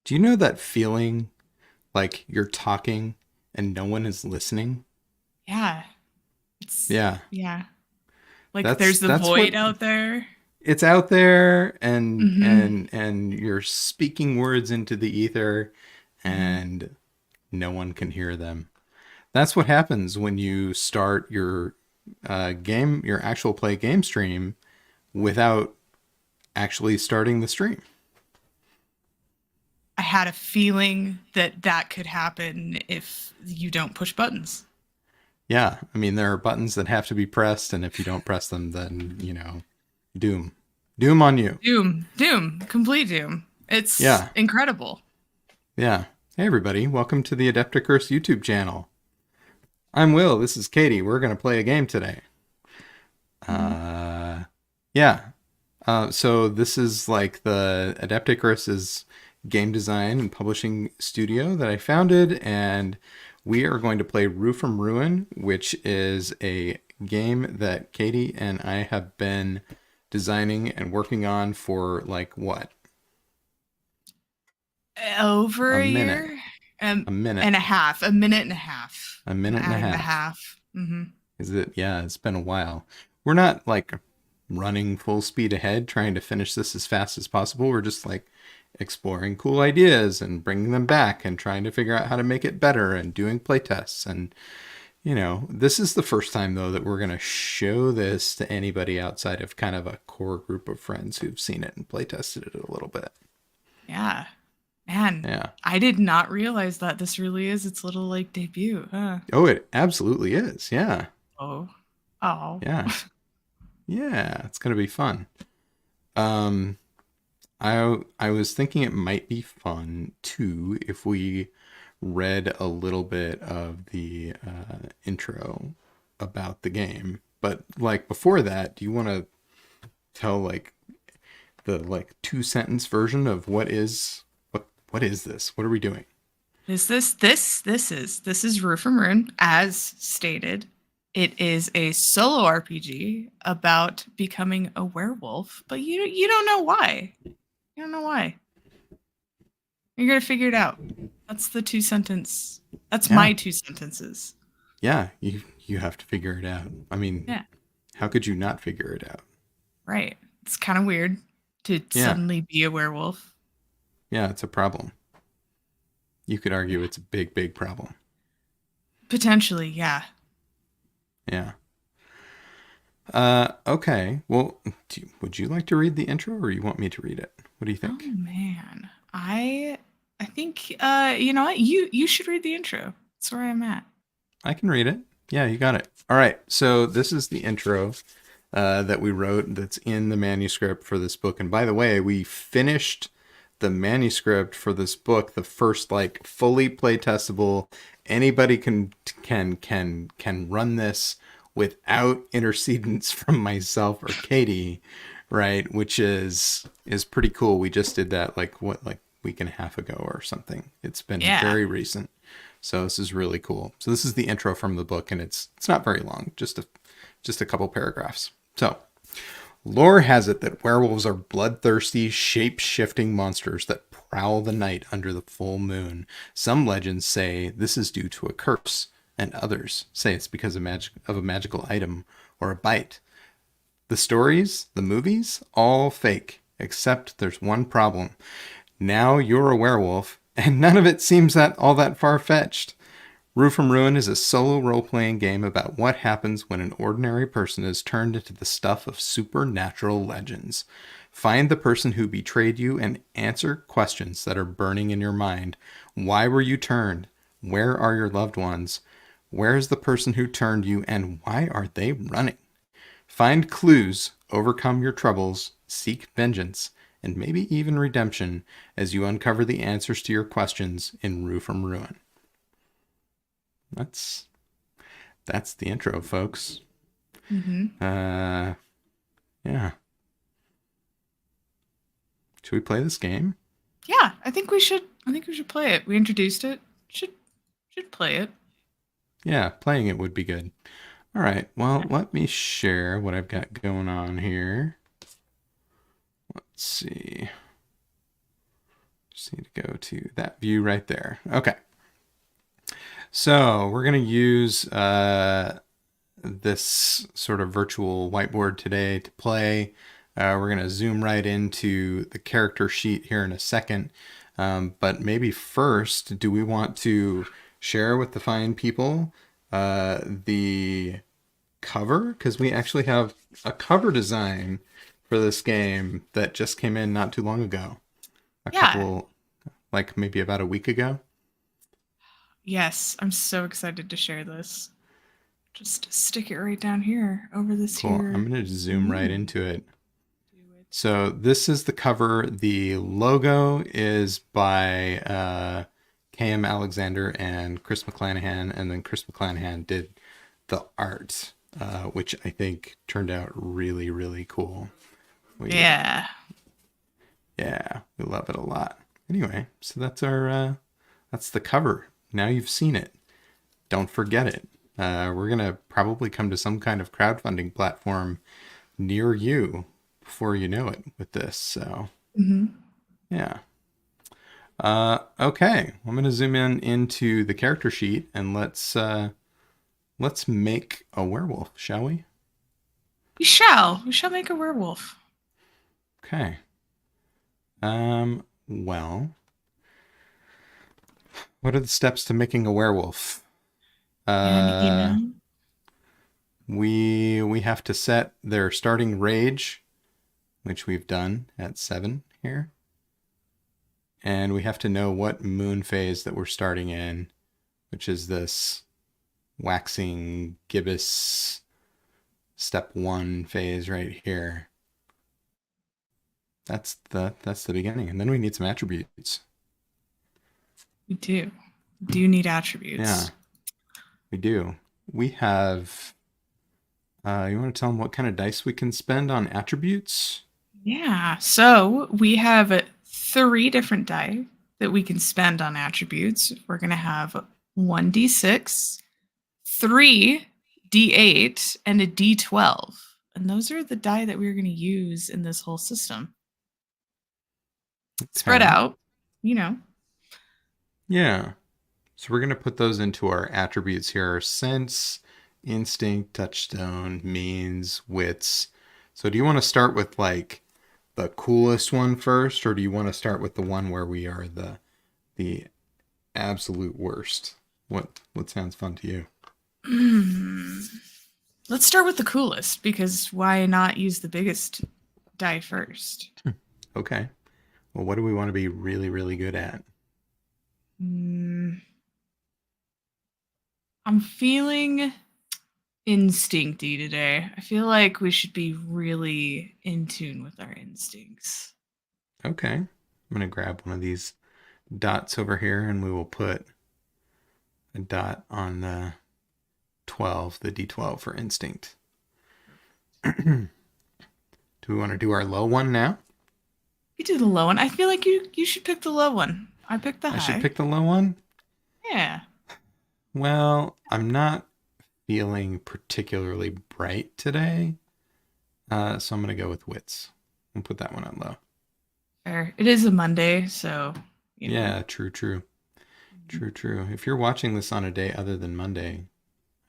Do you know that feeling like you're talking and no one is listening? Yeah. It's Yeah. yeah. Like That's there's the that's void what out there. it's out there, and Mm-hmm. and you're speaking words into the ether Mm-hmm. and no one can hear them. That's what happens when you start your your actual play game stream without actually starting the stream. I had a feeling that that could happen if you don't push buttons. Yeah, I mean, there are buttons that have to be pressed, and if you don't press them, then, doom. Doom on you. Doom, doom, complete doom. It's Yeah, incredible. yeah. Hey, everybody, welcome to the Adept Icarus YouTube channel. I'm Will, this is Katie. We're going to play a game today. Mhm. Uh, yeah. So this is like the Adept Icarus's game design and publishing studio that I founded, and we are going to play Rue From Ruin, which is a game that Katie and I have been designing and working on for like what? Over A a minute. year A minute. and a half, a minute and a half, A minute and a and a half. half. Mm-hmm. Is it? Yeah, it's been a while. We're not like running full speed ahead trying to finish this as fast as possible. We're just like exploring cool ideas and bringing them back and trying to figure out how to make it better and doing playtests. And, this is the first time, though, that we're going to show this to anybody outside of kind of a core group of friends who've seen it and playtested it a little bit. Yeah, man, Yeah. I did not realize that this really is its little like debut. Huh? Oh, it absolutely is. Yeah. Oh, oh, Yeah. Yeah. It's going to be fun. Um, I was thinking it might be fun too if we read a little bit of the intro about the game. But like before that, do you want to tell like the like two sentence version of what is this? What are we doing? is this is Rue from Ruin, as stated. It is a solo RPG about becoming a werewolf, but you don't know why. You don't know why. You're gonna figure it out. That's the two sentence. That's Yeah, my two sentences. yeah. You have to figure it out. I mean, Yeah, how could you not figure it out? right. It's kind of weird to Yeah, suddenly be a werewolf. yeah. It's a problem. You could argue it's a big, big problem. Potentially, yeah. Yeah. Okay. Well, would you like to read the intro or you want me to read it? What do you Oh think? man, I think you know what, you should read the intro. That's where I'm at. I can read it. Yeah, you got it. All right. So this is the intro that we wrote that's in the manuscript for this book. And by the way, we finished the manuscript for this book, the first like fully play testable. Anybody can run this without intercedence from myself or Katie, right? Which is pretty cool. We just did that like week and a half ago or something. It's been Yeah. very recent. So this is really cool. So this is the intro from the book, and it's not very long, just a couple paragraphs. So lore has it that werewolves are bloodthirsty, shape-shifting monsters that prowl the night under the full moon. Some legends say this is due to a curse, and others say it's because of a magical item or a bite. The stories, the movies, all fake, except there's one problem. Now you're a werewolf, and none of it seems all that far-fetched. Rue from Ruin is a solo role-playing game about what happens when an ordinary person is turned into the stuff of supernatural legends. Find the person who betrayed you and answer questions that are burning in your mind. Why were you turned? Where are your loved ones? Where is the person who turned you, and why are they running? Find clues, overcome your troubles, seek vengeance, and maybe even redemption as you uncover the answers to your questions in Rue from Ruin. That's that's the intro, folks. Mm-hmm. Uh, yeah. Should we play this game? Yeah, I think we should. I think we should play it. We introduced it. Should play it. Yeah, playing it would be good. All right. Well, let me share what I've got going on here. Let's see. Just need to go to that view right there. Okay. So we're going to use this sort of virtual whiteboard today to play. We're going to zoom right into the character sheet here in a second. But maybe first, do we want to share with the fine people the cover? Because we actually have a cover design for this game that just came in not too long ago. A Yeah. couple, like maybe about a week ago. Yes, I'm so excited to share this. Just stick it right down here over this Cool. here. I'm going to zoom right into it. Do it. So this is the cover. The logo is by K.M. Alexander and Chris McClanahan, and then Chris McClanahan did the art, which I think turned out really, really cool. Yeah. Yeah, we love it a lot. Anyway, so that's our that's the cover. Now you've seen it. Don't forget it. We're gonna probably come to some kind of crowdfunding platform near you before you know it with this. So yeah. Okay, I'm gonna zoom in into the character sheet and let's make a werewolf, shall we? We shall. We shall make a werewolf. Okay. Well, what are the steps to making a werewolf? And We have to set their starting rage, which we've done at 7 here. And we have to know what moon phase that we're starting in, which is this waxing gibbous step 1 phase right here. That's the beginning. And then we need some attributes. we do need attributes. Yeah, we do. We have you want to tell them what kind of dice we can spend on attributes? Yeah. So we have 3 different die that we can spend on attributes. We're going to have 1d6, 3d8, and a d12. And those are the die that we're going to use in this whole system. Spread out, you know. Yeah. So we're going to put those into our attributes here. Our sense, instinct, touchstone, means, wits. So do you want to start with like the coolest one first, or do you want to start with the one where we are the absolute worst? What sounds fun to you? Let's start with the coolest, because why not use the biggest die first? Okay. Well, what do we want to be really, really good at? I'm feeling instincty today. I feel like we should be really in tune with our instincts. Okay. I'm going to grab one of these dots over here and we will put a dot on the 12, the D12 for instinct. Do we want to do our low one now? You do the low one. I feel like you should pick the low one. I picked the high. I should pick the low one? Yeah. Well, I'm not feeling particularly bright today. So I'm going to go with wits and put that one on low. Fair. It is a Monday, so. You know. Yeah, true. True. If you're watching this on a day other than Monday,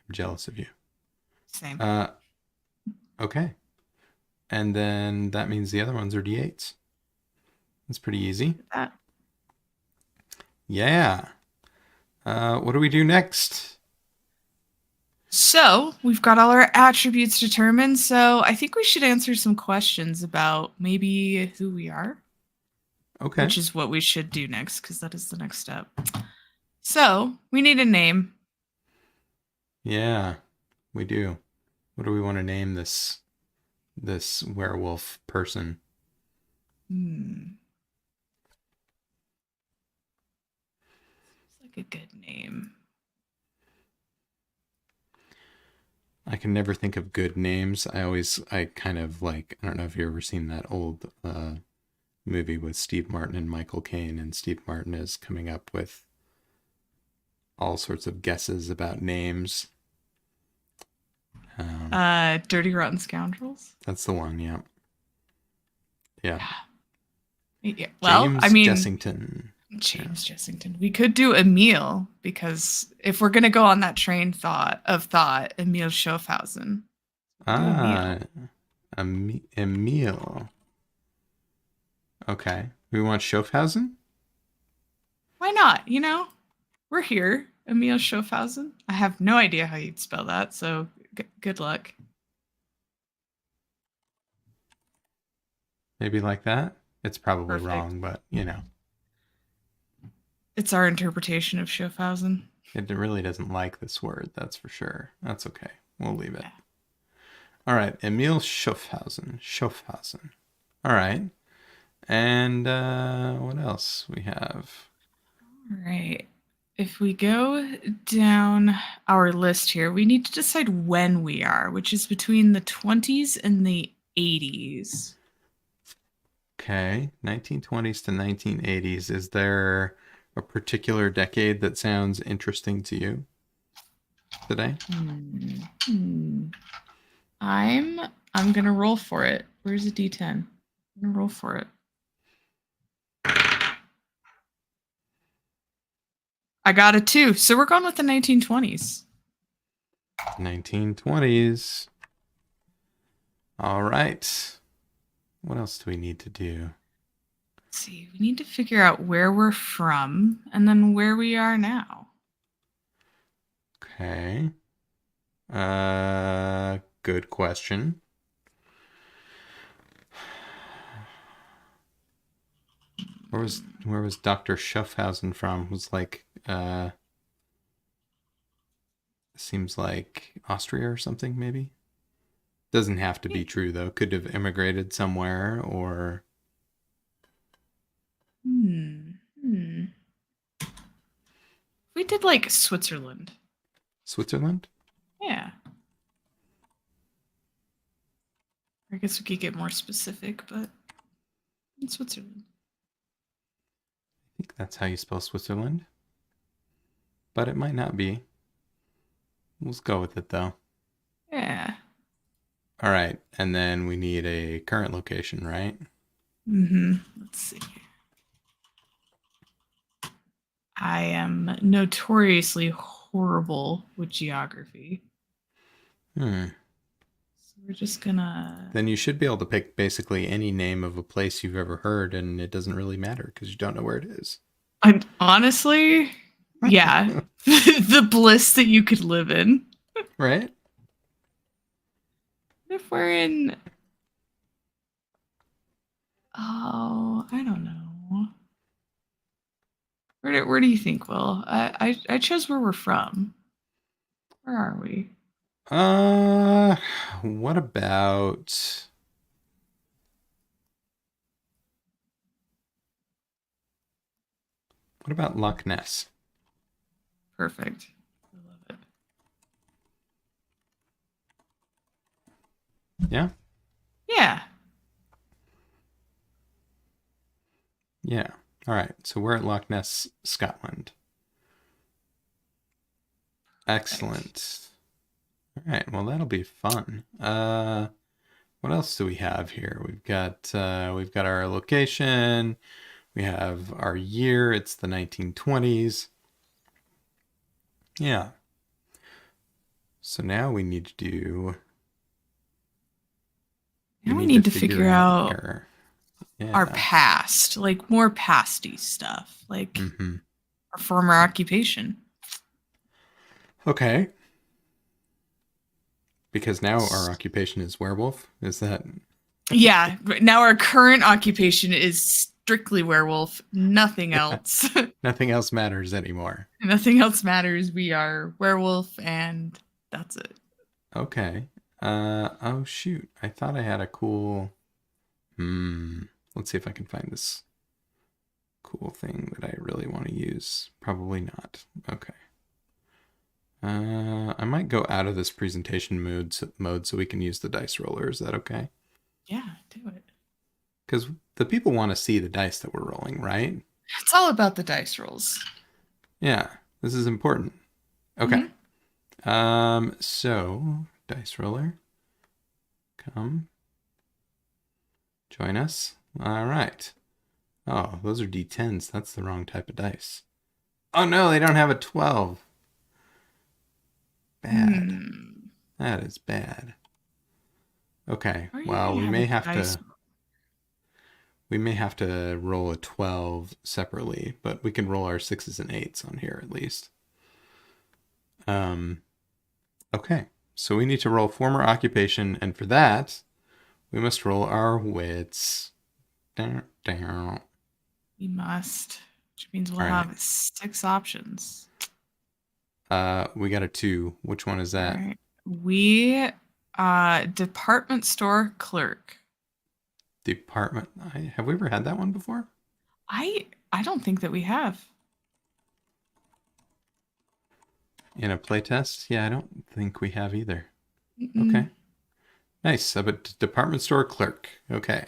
I'm jealous of you. Same. Okay. And then that means the other ones are D8s. That's pretty easy. Yeah. What do we do next? So we've got all our attributes determined. So I think we should answer some questions about maybe who we are. Okay. Which is what we should do next, because that is the next step. So we need a name. Yeah, we do. What do we want to name this werewolf person? It's like a good name. I can never think of good names. I kind of like, I don't know if you've ever seen that old movie with Steve Martin and Michael Caine, and Steve Martin is coming up with all sorts of guesses about names. Dirty Rotten Scoundrels. That's the one, yeah. Yeah, well, I James mean, Jessington. Yeah. James Jessington. We could do Emil because if we're gonna go on that train of thought, Emil Schaffhausen. We do Ah, Emil. Emil. Okay. We want Schaffhausen? Why not? We're here. Emil Schaffhausen. I have no idea how you'd spell that, so good luck. Maybe like that? It's probably Perfect. wrong, but you know, It's our interpretation of Schaffhausen. it really doesn't like this word, that's for sure. That's okay. We'll leave it. Yeah. All right. Emil Schaffhausen. Schaffhausen. All right. And what else we have? All right. If we go down our list here, we need to decide when we are, which is between the 20s and the 80s. Okay. 1920s to 1980s. Is there a particular decade that sounds interesting to you today? Hmm. I'm gonna roll for it. Where's a D10? I'm gonna roll for it. I got a 2, so we're going with the 1920s. 1920s. All right. What else do we need to do? Let's see, we need to figure out where we're from and then where we are now. Okay. Good question. Where was Dr. Schaffhausen from? Was like seems like Austria or something, maybe? Doesn't have to be true though. Could have immigrated somewhere or Hmm. Hmm. We did like Switzerland. Switzerland? Yeah. I guess we could get more specific, but in Switzerland. I think that's how you spell Switzerland. But it might not be. Let's go with it though. Yeah. All right. And then we need a current location, right? Let's see. I am notoriously horrible with geography. Hmm. So we're just gonna. Then you should be able to pick basically any name of a place you've ever heard, and it doesn't really matter because you don't know where it is. Honestly, yeah. The bliss that you could live in. Right? If we're in. Oh, I don't know. Where do you think, Will? I chose where we're from. Where are we? Uh, what about Loch Ness? Perfect. I love it. Yeah? Yeah. Yeah. All right. So we're at Loch Ness, Scotland. Excellent. All right. Well, that'll be fun. What else do we have here? We've got our location. We have our year. It's the 1920s. Yeah. So now we need to do. Now we need to figure out our Yeah. past, like more pasty stuff, like Mm-hmm. our former occupation. Okay. Because now our occupation is werewolf. Is that Yeah. Now our current occupation is strictly werewolf. Nothing else. nothing else matters anymore? Nothing else matters. We are werewolf, and that's it. Okay. Oh shoot. I thought I had a cool. Let's see if I can find this cool thing that I really want to use. Probably not. Okay. I might go out of this presentation mode so we can use the dice roller. Is that okay? Yeah, do it. Because the people want to see the dice that we're rolling, right? It's all about the dice rolls. Yeah, this is important. Okay. So dice roller, come join us. All right. Oh, those are D10s. That's the wrong type of dice. Oh no, they don't have a 12. Bad. Hmm. That is bad. Okay. Or you Well, can have a dice. we may have to roll a 12 separately, but we can roll our 6s and 8s on here at least. Okay. So we need to roll former occupation, and for that, we must roll our wits. Down, down. We must, which means we'll All right. have 6 options. We got a 2. Which one is All that? right. We department store clerk. Department. Have we ever had that one before? I don't think that we have. In a playtest? Yeah, I don't think we have either. Mm-mm. Okay. Nice. A department store clerk. Okay.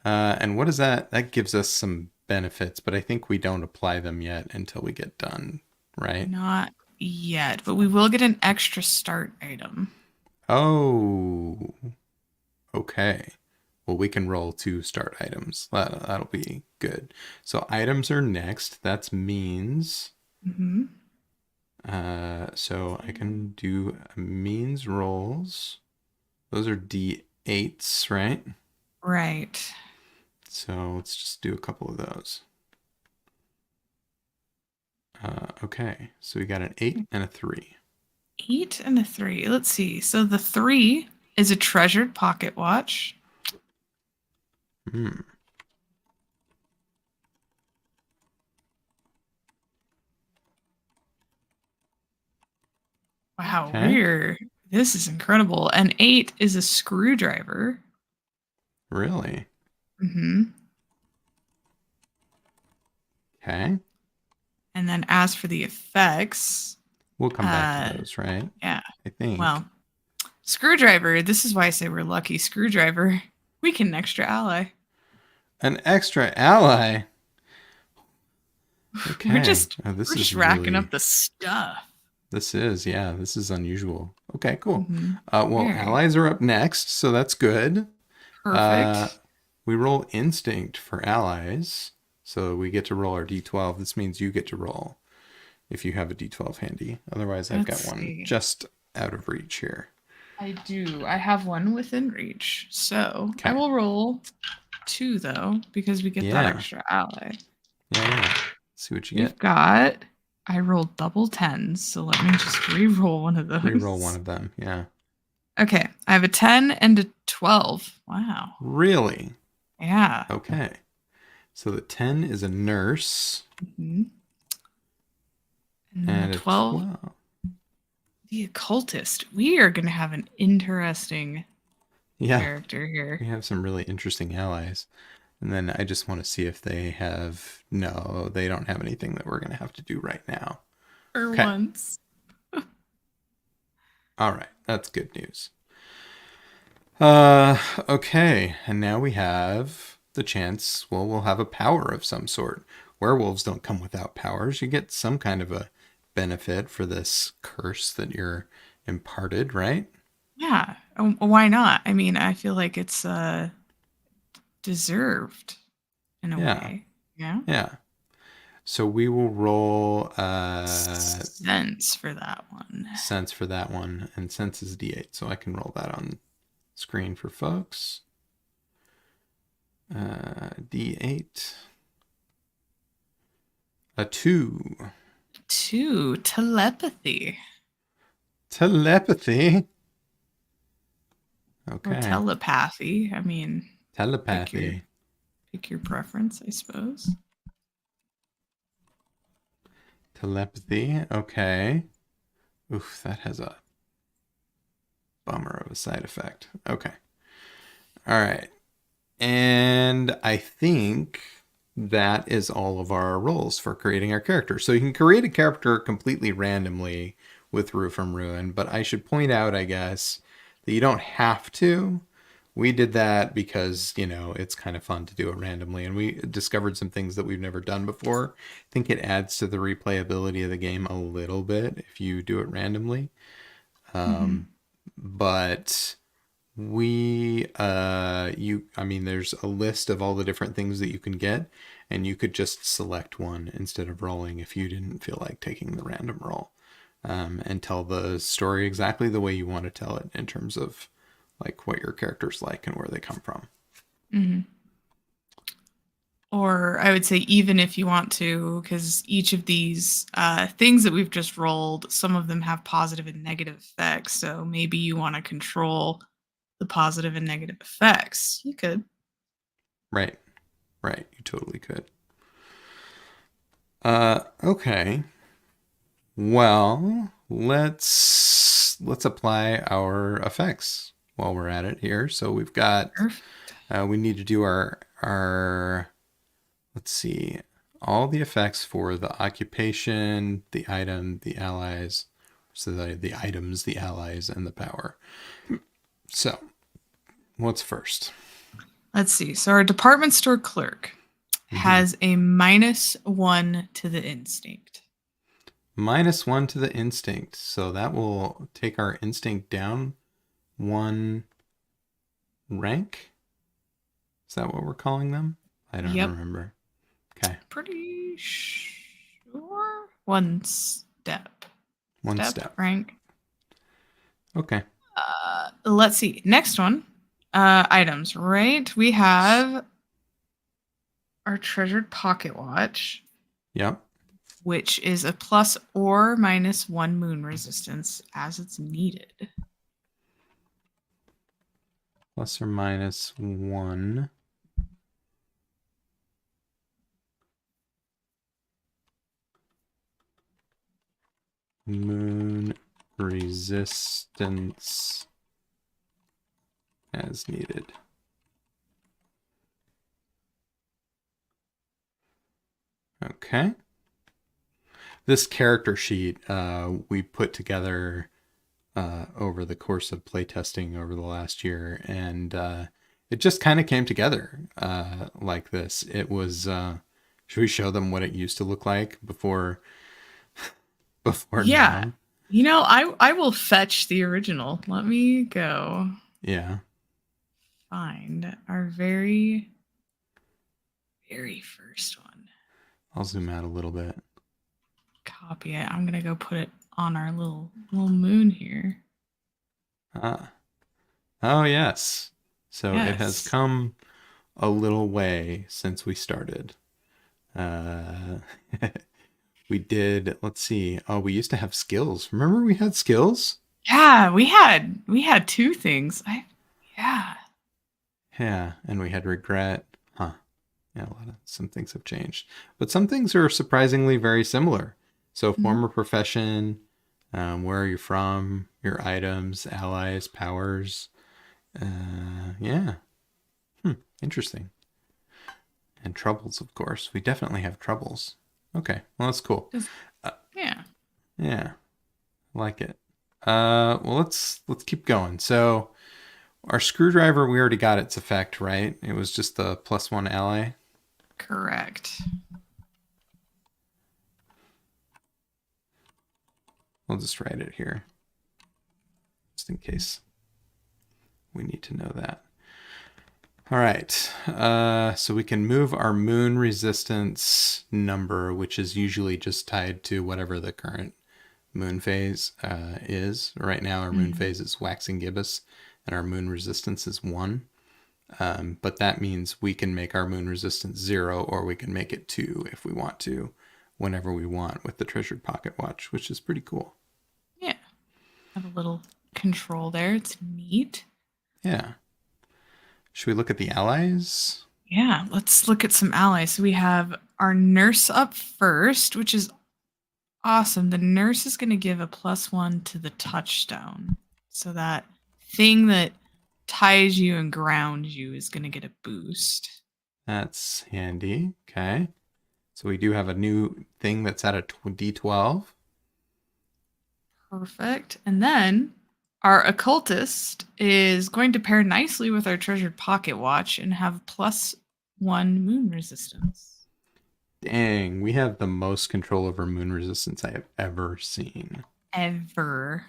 And what is that? That gives us some benefits, but I think we don't apply them yet until we get done, right? Not yet, but we will get an extra start item. Oh, okay. Well, we can roll 2 start items. That'll be good. So items are next. That means. Mm-hmm. So I can do means rolls. Those are D8s, right? Right. So let's just do a couple of those. Okay, so we got an 8 and a 3. 8 and a 3. Let's see. So the 3 is a treasured pocket watch. Hmm. Wow, Okay. this is incredible. And 8 is a screwdriver. Really? Mm-hmm. Okay. And then as for the effects, We'll come back to those, right? yeah. I think. Well, screwdriver, this is why I say we're lucky. Screwdriver, we can an extra ally. An extra ally. Okay. We're just This we're is just racking really. up the stuff. This is, yeah, this is unusual. Okay, cool. Mm-hmm. Well, Very allies are up next, so that's good. perfect. We roll instinct for allies, so we get to roll our d12. This means you get to roll if you have a d12 handy. Otherwise, I've got Let's one see. just out of reach here. I do. I have one within reach. So I Okay. will roll 2 though, because we get that Yeah. extra ally. Yeah. Let's see what you We've get. got I rolled double 10s, so let me just re-roll one of those. Reroll one of them. Yeah. Okay. I have a 10 and a 12. Wow. Really? Yeah. Okay. So the 10 is a nurse. Mhm. And then And the a 12, 12. the occultist. We are going to have an interesting Yeah. character here. We have some really interesting allies. And then I just want to see if they have. No, they don't have anything that we're going to have to do right now. For Okay. once. All right. That's good news. Okay. And now we have the chance. Well, we'll have a power of some sort. Werewolves don't come without powers. You get some kind of a benefit for this curse that you're imparted, right? Yeah. Why not? I mean, I feel like it's deserved in a Yeah. way. Yeah. Yeah. So we will roll Sense for that one. sense for that one, and sense is D8, so I can roll that on screen for folks. D8. A 2. 2 telepathy Telepathy. or Okay. telepathy. I mean, Telepathy. pick your preference, I suppose. Telepathy. Okay. Oof, that has a bummer of a side effect. Okay. All right. And I think that is all of our roles for creating our character. So you can create a character completely randomly with Rue from Ruin, but I should point out, I guess, that you don't have to. We did that because, it's kind of fun to do it randomly, and we discovered some things that we've never done before. I think it adds to the replayability of the game a little bit if you do it randomly. But there's a list of all the different things that you can get, and you could just select one instead of rolling if you didn't feel like taking the random roll, and tell the story exactly the way you want to tell it in terms of like what your character's like and where they come from. Mm-hmm. Or I would say even if you want to, because each of these things that we've just rolled, some of them have positive and negative effects. So maybe you want to control the positive and negative effects. You could. Right. Right. You totally could. Okay. Well, let's apply our effects while we're at it here. So we've got Perfect. we need to do our let's see, all the effects for the occupation, the item, the allies, so the items, the allies, and the power. So, what's first? Let's see. So our department store clerk has a -1 to the instinct. -1 to the instinct. So that will take our instinct down 1 rank. Is that what we're calling them? I don't remember. Okay. Pretty sure. One step. One step. Rank. Okay. Let's see. Next one. Items, right? We have our treasured pocket watch. Yep. Which is a plus or -1 moon resistance as it's needed. Plus or -1. Moon resistance as needed. Okay. This character sheet we put together over the course of playtesting over the last year, and it just kind of came together like this. It was. Should we show them what it used to look like before? Yeah. Now? You know, I will fetch the original. Let me go. Yeah. Find our very, very first one. I'll zoom out a little bit. Copy it. I'm gonna go put it on our little moon here. Oh yes. So it has come a little way since we started. We did, let's see. Oh, we used to have skills. Remember we had skills? Yeah, we had 2 things. Yeah, and we had regret. Huh. Yeah, some things have changed. But some things are surprisingly very similar. So former profession, where are you from, your items, allies, powers. Yeah. Interesting. And troubles, of course. We definitely have troubles. Okay, well, that's cool. Yeah. Yeah, I like it. Well, let's keep going. So our screwdriver, we already got its effect, right? It was just the +1 ally. Correct. We'll just write it here, just in case we need to know that. All right, so we can move our moon resistance number, which is usually just tied to whatever the current moon phase is. Right now, our moon phase is waxing gibbous, and our moon resistance is 1. But that means we can make our moon resistance 0, or we can make it 2 if we want to, whenever we want with the treasured pocket watch, which is pretty cool. Yeah. Have a little control there. It's neat. Yeah. Should we look at the allies? Yeah, let's look at some allies. So we have our nurse up first, which is awesome. The nurse is going to give a +1 to the touchstone. So that thing that ties you and grounds you is going to get a boost. That's handy. Okay. So we do have a new thing that's at a D12. Perfect. And then our occultist is going to pair nicely with our treasured pocket watch and have +1 moon resistance. Dang, we have the most control over moon resistance I have ever seen. Ever.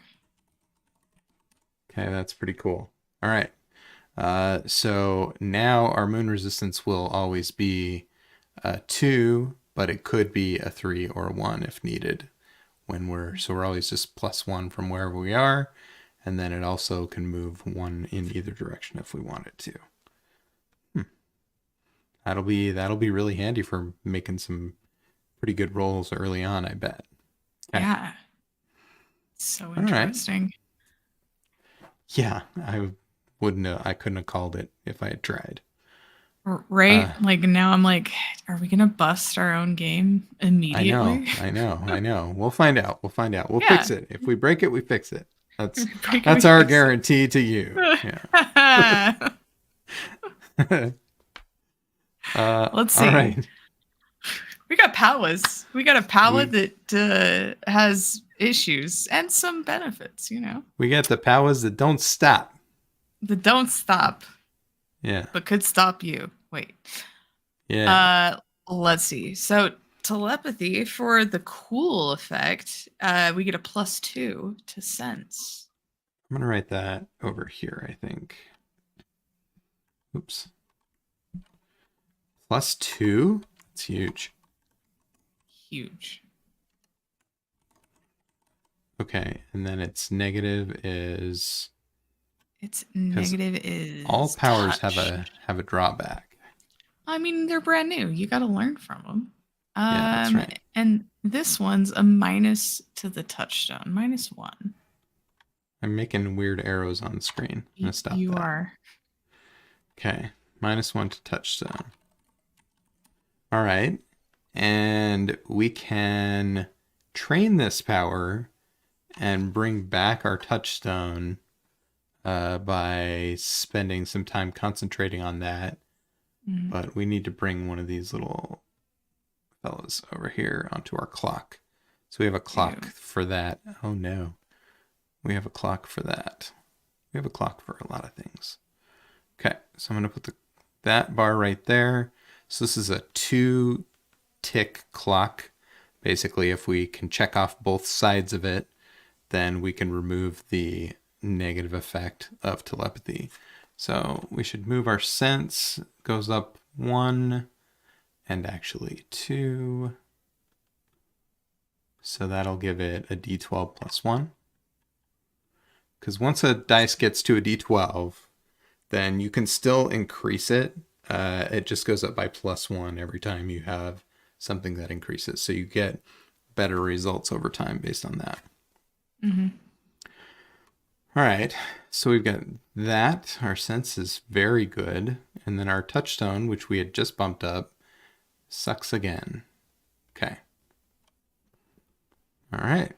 Okay, that's pretty cool. All right. So now our moon resistance will always be 2, but it could be a 3 or a 1 if needed. So we're always just +1 from wherever we are, and then it also can move 1 in either direction if we want it to. That'll be really handy for making some pretty good rolls early on, I bet. Okay. Yeah. So All right. interesting. Yeah, I couldn't have called it if I had tried. Right? Uh, Like now I'm like, are we gonna bust our own game I know, immediately? I know, I know. We'll find out. We'll find out. We'll fix Yeah. it. If we break it, we fix it. That's Break it, we that's our fix guarantee to you. Yeah. it. Let's All see. right. We got powers. We got a power We that has issues and some benefits, you know, we got the powers that don't stop. that don't stop, Yeah. but could stop you. Wait. Yeah. Let's see. So telepathy for the cool effect, we get a +2 to sense. I'm gonna write that over here, I think. Oops. +2? It's huge. Huge. Okay, and then its negative is Its because negative is all powers touch. have a drawback. I mean, they're brand new. You got to learn from them. Yeah, that's right. And this one's a minus to the touchstone, -1. I'm making weird arrows on the screen. I'm gonna stop You that. are. Okay, -1 to touchstone. All right, and we can train this power and bring back our touchstone by spending some time concentrating on that. Mhm. But we need to bring one of these little fellas over here onto our clock. So we have a clock for that. Oh no. We have a clock for that. We have a clock for a lot of things. Okay, so I'm going to put that bar right there. So this is a 2-tick clock. Basically, if we can check off both sides of it, then we can remove the negative effect of telepathy. So we should move our sense. Goes up 1 and actually 2. So that'll give it a d12 plus 1. Because once a dice gets to a d12, then you can still increase it. It just goes up by +1 every time you have something that increases. So you get better results over time based on that. Mm-hmm. All right, so we've got that. Our sense is very good. And then our touchstone, which we had just bumped up, sucks again. Okay. All right.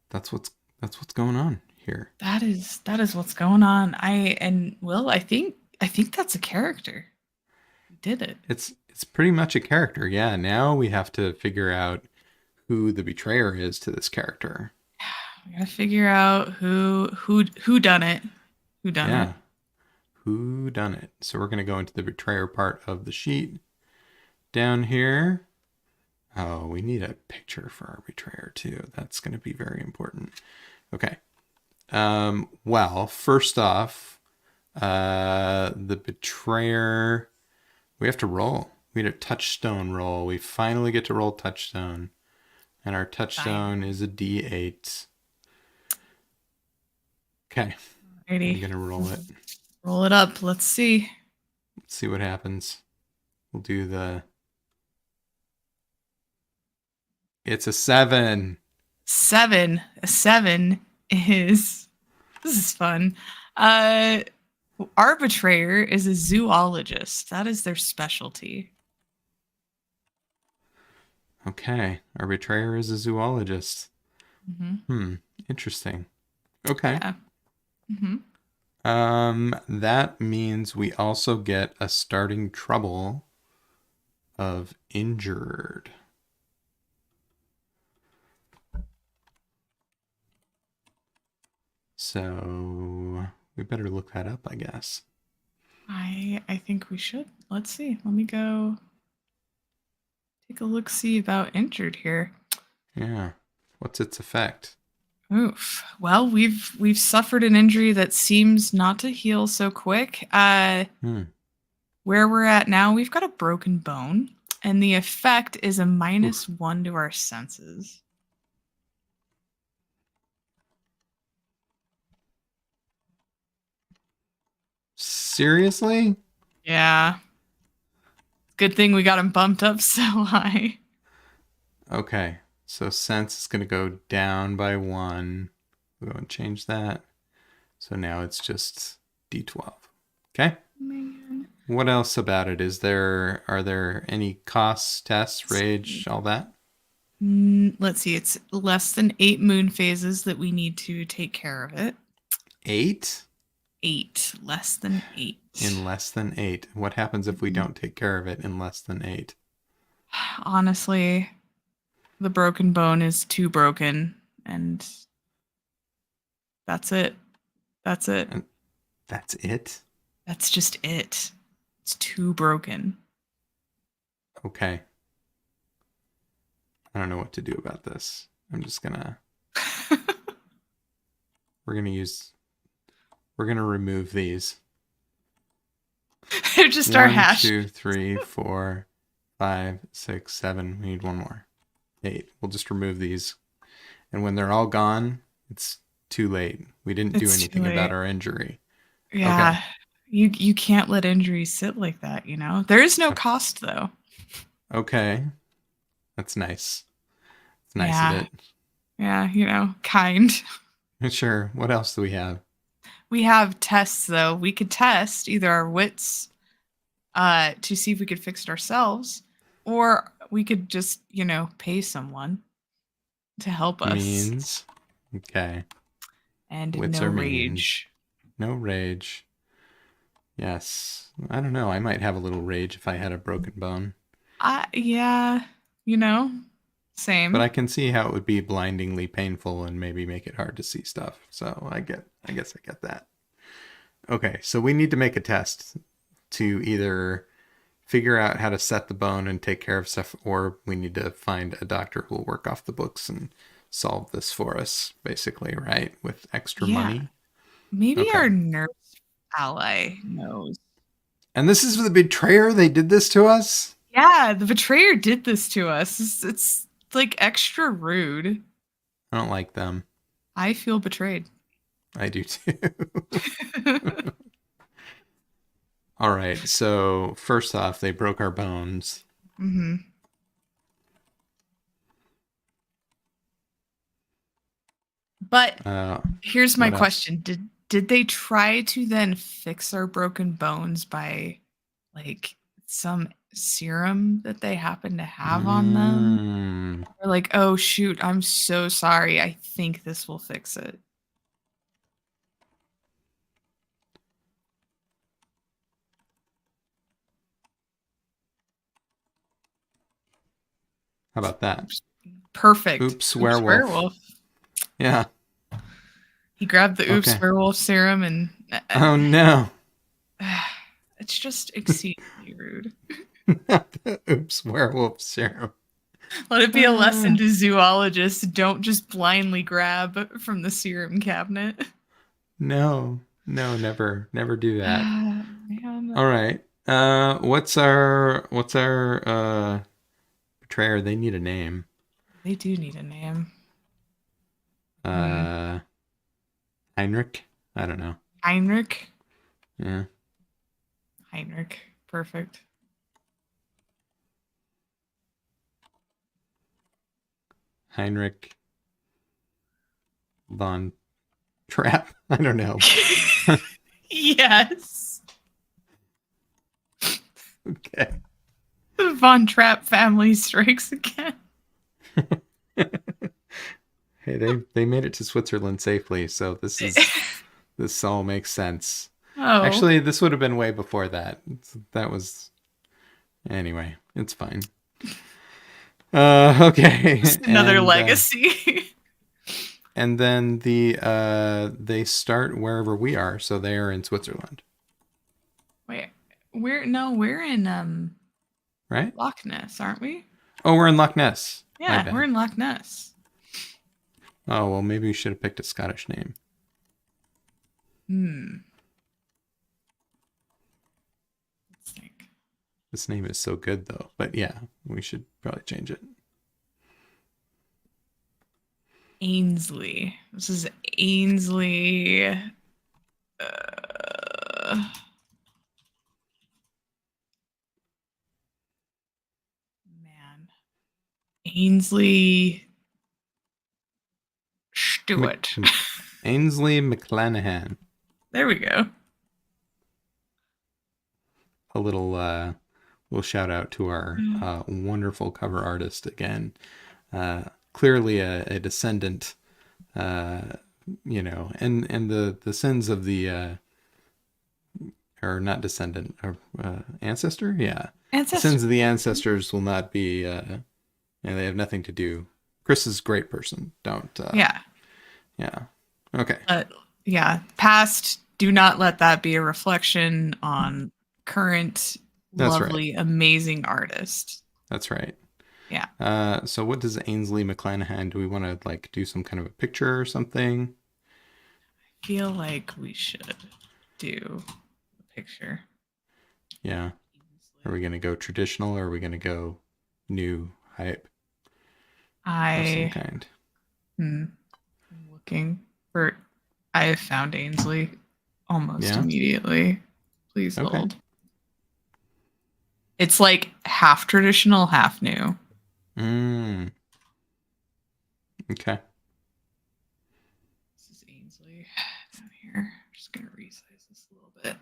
That's what's going on here. That is what's going on. I think that's a character. We did it. It's pretty much a character. Yeah, now we have to figure out who the betrayer is to this character. We gotta figure out who done it. Who done it. Who done it? So we're gonna go into the betrayer part of the sheet. Down here. Oh, we need a picture for our betrayer too. That's gonna be very important. Okay. Well, first off, the betrayer, we have to roll. We need a touchstone roll. We finally get to roll touchstone. And our touchstone is a d8. Okay. Alrighty. I'm going to roll it. Roll it up. Let's see. Let's see what happens. We'll do it's a 7. 7. A 7 is, this is fun. Arbitrator is a zoologist. That is their specialty. Okay. Our betrayer is a zoologist. Mm-hmm. Interesting. Okay. Yeah. Mm-hmm. That means we also get a starting trouble of injured. So we better look that up, I guess. I think we should. Let's see. Let me go take a look see about injured here. Yeah. What's its effect? Oof. Well, we've suffered an injury that seems not to heal so quick. Hmm. Where we're at now, we've got a broken bone, and the effect is a Oof. -1 to our senses. Seriously? Yeah. Good thing we got him bumped up so high. Okay. So sense is going to go down by 1. We're going to change that. So now it's just D12. Okay. Man. What else about it? Are there any costs, tests, rage, all that? Let's see. It's less than 8 moon phases that we need to take care of it. 8? 8. Less than 8. In less than 8. What happens if we Mhm. don't take care of it in less than 8? Honestly, the broken bone is too broken, and that's it. That's it. And that's it? That's just it. It's too broken. Okay. I don't know what to do about this. I'm just gonna we're gonna use we're gonna remove these. They're just our One, hash. 2, 3, 4, 5, 6, 7. We need one more. 8. We'll just remove these. And when they're all gone, it's too late. We didn't do It's too anything about late. our injury. Okay. Yeah. You can't let injuries sit like that, you know? There is no cost though. Okay. That's nice. It's nice of Yeah. it. Yeah, kind. Sure. What else do we have? We have tests though. We could test either our wits to see if we could fix it ourselves, or we could just, pay someone to help us. Means. Okay. And Wits no are means. rage. No rage. Yes. I don't know. I might have a little rage if I had a broken bone. Yeah, But same. I can see how it would be blindingly painful and maybe make it hard to see stuff. So I guess I get that. Okay, so we need to make a test to either figure out how to set the bone and take care of stuff, or we need to find a doctor who will work off the books and solve this for us, basically, right? With extra Yeah. money. Maybe Okay. our nurse ally knows. And this is the betrayer. They did this to us? Yeah, the betrayer did this to us. It's like extra rude. I don't like them. I feel betrayed. I do too. All right. So, first off, they broke our bones. hmm But Uh, here's my what else? question. Did they try to then fix our broken bones by like some serum that they happen to have on them? Mm, Or like, "Oh shoot, I'm so sorry. I think this will fix it." how about that? Oops. Perfect. Oops, Oops, werewolf. werewolf. Yeah. He grabbed the oops Okay. werewolf serum and Oh no. it's just exceedingly rude. Oops, werewolf serum. Let it be a lesson Ah, to zoologists. Don't just blindly grab from the serum cabinet. no, no, never, never do that. Man, All right. What's our betrayer? They need a name. they do need a name. Hmm. Uh, Heinrich. I don't know. Heinrich. Yeah, Heinrich. Perfect. Heinrich von Trapp. I don't know. Yes. Okay. The Von Trapp family strikes again. Hey, they made it to Switzerland safely, so this all makes sense. Oh, Actually, this would have been way before that. That was anyway. It's fine. Okay, just another and legacy. and then they start wherever we are, so they are in Switzerland, Wait, we're in right? Loch Ness, aren't we? Oh, we're in Loch Ness. My Yeah, we're bad. in Loch Ness. Oh, well, maybe we should have picked a Scottish name. Hmm. Let's think. This name is so good, though. But yeah, we should probably change it. Ainsley. This is Ainsley. Uh, man. Ainsley Stewart. Ainsley McClanahan. There we go. A little shout out to our wonderful cover artist again. Clearly a descendant, you know, and the sins of the or not descendant or ancestor, yeah. The Ancestor. sins of the ancestors will not be, and they have nothing to do. Chris is a great person. Don't. Yeah. Yeah. Okay. Yeah. Past. Do not let that be a reflection on current, That's lovely, amazing artist. That's right. Yeah. So what does Ainsley McClanahan? Do we want to like do some kind of a picture or something? I feel like we should do a picture. Yeah. Are we gonna go traditional or are we gonna go new hype of some kind? I'm looking for. I have found Ainsley almost immediately. Please hold. It's like half traditional, half new. Okay. This is Ainsley down here. I'm just gonna resize this a little bit.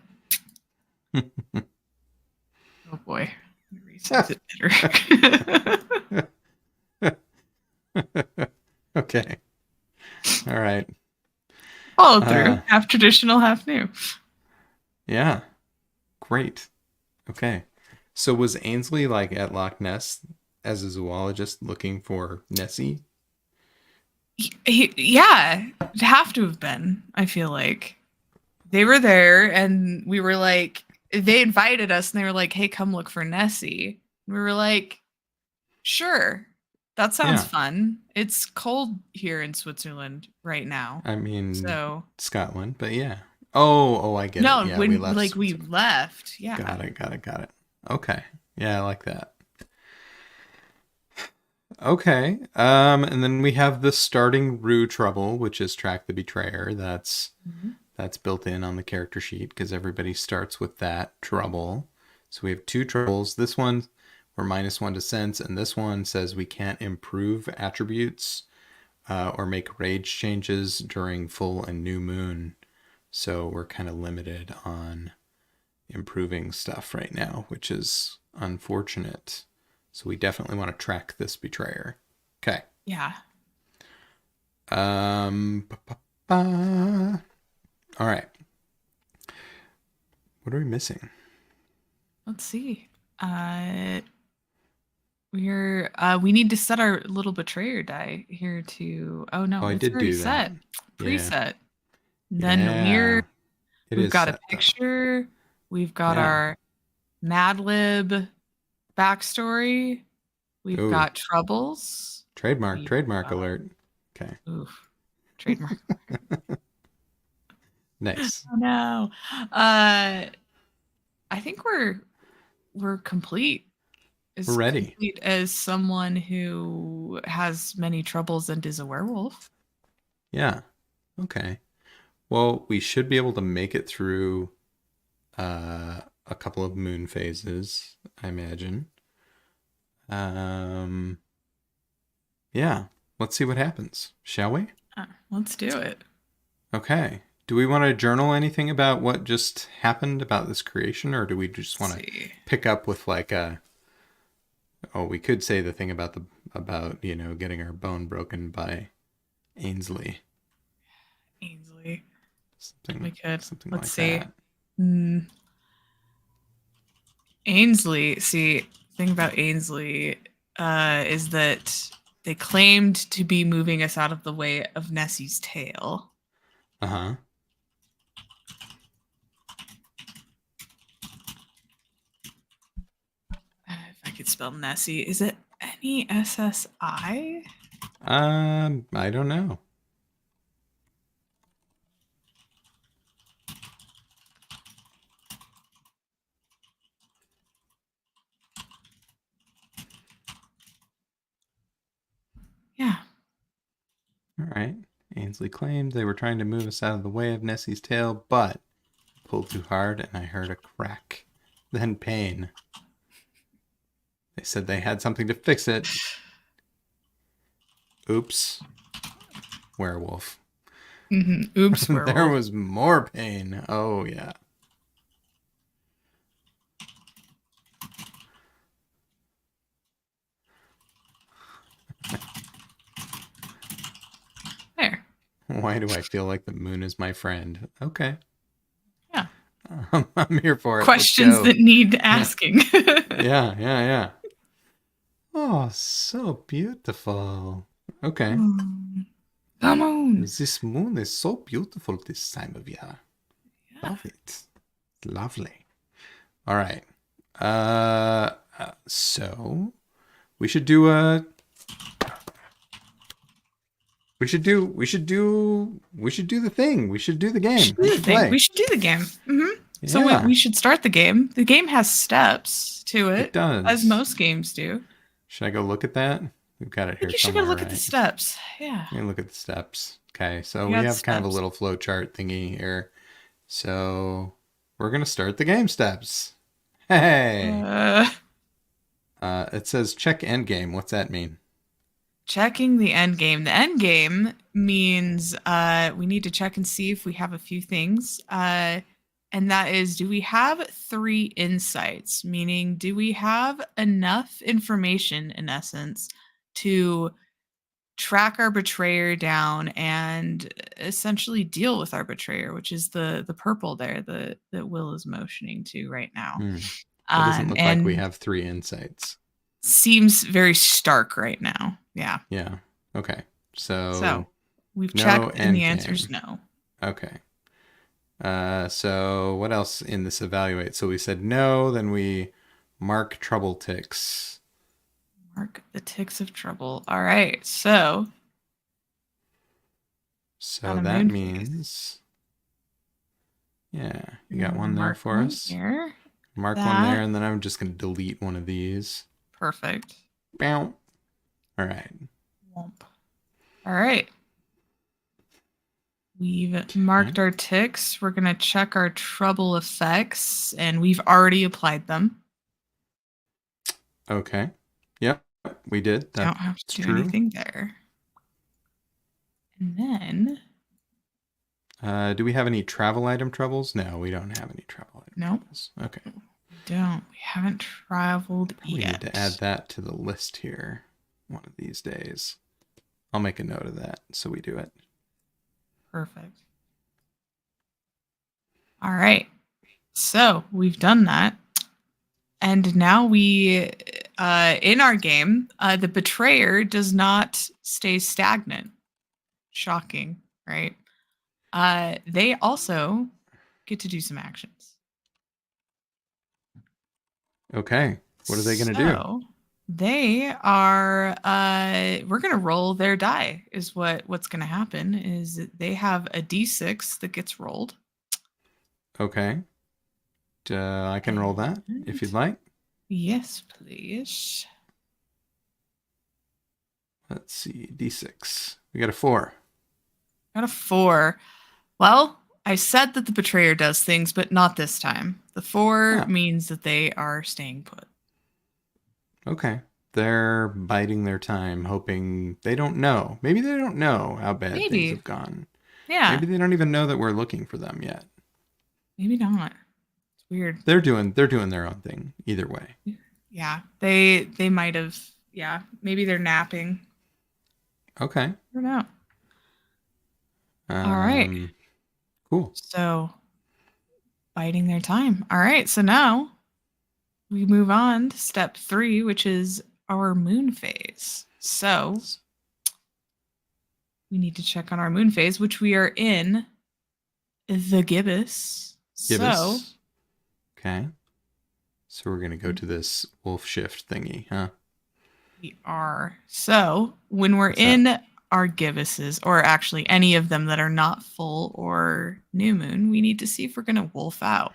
Oh boy. Resize it better. Okay. All right. Follow through. Half traditional, half new. Yeah. Great. Okay. So was Ainsley like at Loch Ness as a zoologist looking for Nessie? Yeah, it'd have to have been. I feel like they were there, and we were like, they invited us, and they were like, "Hey, come look for Nessie." We were like, "Sure, that sounds fun." It's cold here in Switzerland right now. I mean, so Scotland, but yeah. Oh, I get it. Yeah, when we left. Yeah. Got it. Okay. Yeah, I like that. Okay. And then we have the starting Rue trouble, which is track the betrayer. That's built in on the character sheet because everybody starts with that trouble. So we have two troubles. This one we're -1 to sense, and this one says we can't improve attributes or make rage changes during full and new moon. So we're kind of limited on improving stuff right now, which is unfortunate. So we definitely want to track this betrayer. Okay. Yeah. All right. What are we missing? Let's see. We need to set our little betrayer die here to. Oh no, I it's did already do that. set. Preset. Yeah. Then we've got a set, picture. Though. We've got our Mad Lib backstory. We've got troubles. Trademark alert. Okay. Oof. Trademark. Nice. Oh no. I think we're complete. We're ready. Complete as someone who has many troubles and is a werewolf. Yeah. Okay. Well, we should be able to make it through a couple of moon phases, I imagine. Yeah. Let's see what happens, shall we? Let's do it. Okay. Do we want to journal anything about what just happened about this creation, or do we just want to pick up with like we could say the thing about getting our bone broken by Ainsley. Something Let's like see. that. Ainsley. See, thing about Ainsley is that they claimed to be moving us out of the way of Nessie's tail. Uh-huh. If I could spell Nessie, is it Nessi? I don't know. right. Ainsley claimed they were trying to move us out of the way of Nessie's tail, but pulled too hard and I heard a crack. Then pain. They said they had something to fix it. Oops. Werewolf. Oops, There werewolf. was more pain. Oh, yeah. There. Why do I feel like the moon is my friend? Okay. Yeah. I'm here for it. Questions that need asking. Yeah. Oh, so beautiful. Okay. Come on. This moon is so beautiful this time of year. Yeah. Love it. Lovely. All right. So we should do a. We should do the thing. We should do the game. We should do the game. Mm-hmm. Yeah. So we should start the game. The game has steps to it. It does. As most games do. Should I go look at that? We've got it here. You should go look at the steps. Yeah. Let me look at the steps. Okay, so we have kind of a little flow chart thingy here. So we're gonna start the game steps. Hey. It says check end game. What's that mean? Checking the end game. The end game means we need to check and see if we have a few things. And that is, do we have 3 insights? Meaning, do we have enough information, in essence, to track our betrayer down and essentially deal with our betrayer, which is the purple there that Will is motioning to right now. It doesn't look like we have 3 insights. Seems very stark right now. Yeah. Yeah. Okay. So we've checked and the answer is no. Okay. So what else in this evaluate? So we said no, then we mark trouble ticks. Mark the ticks of trouble. All right. So that means, yeah, you got one there for us. Here. Mark one there, and then I'm just going to delete one of these. Perfect. Bow. All right. Womp. All right. We've marked our ticks. We're going to check our trouble effects, and we've already applied them. Okay. Yep, we did. Don't have to do anything there. And then... do we have any travel item troubles? No, we don't have any travel item troubles. Okay. We don't. We haven't traveled yet. We need to add that to the list here one of these days. I'll make a note of that so we do it. Perfect. All right. So we've done that. And now we, in our game, the betrayer does not stay stagnant. Shocking, right? They also get to do some actions. Okay. What are they going to do? They are, we're going to roll their die is what's going to happen is they have a D6 that gets rolled. Okay. I can roll that if you'd like. Yes, please. Let's see. D6. We got a 4. Got a 4. Well, I said that the betrayer does things, but not this time. The 4 means that they are staying put. Okay. They're biding their time, hoping they don't know. Maybe they don't know how bad things have gone. Yeah. Maybe they don't even know that we're looking for them yet. Maybe not. It's weird. They're doing their own thing either way. Yeah. They might have. Yeah. Maybe they're napping. Okay. I don't know. All right. Cool. So biding their time. All right. So now we move on to step 3, which is our moon phase. So we need to check on our moon phase, which we are in the gibbous. So, okay. So we're going to go to this wolf shift thingy, huh? We are. So when we're in our gibbuses, or actually any of them that are not full or new moon, we need to see if we're going to wolf out.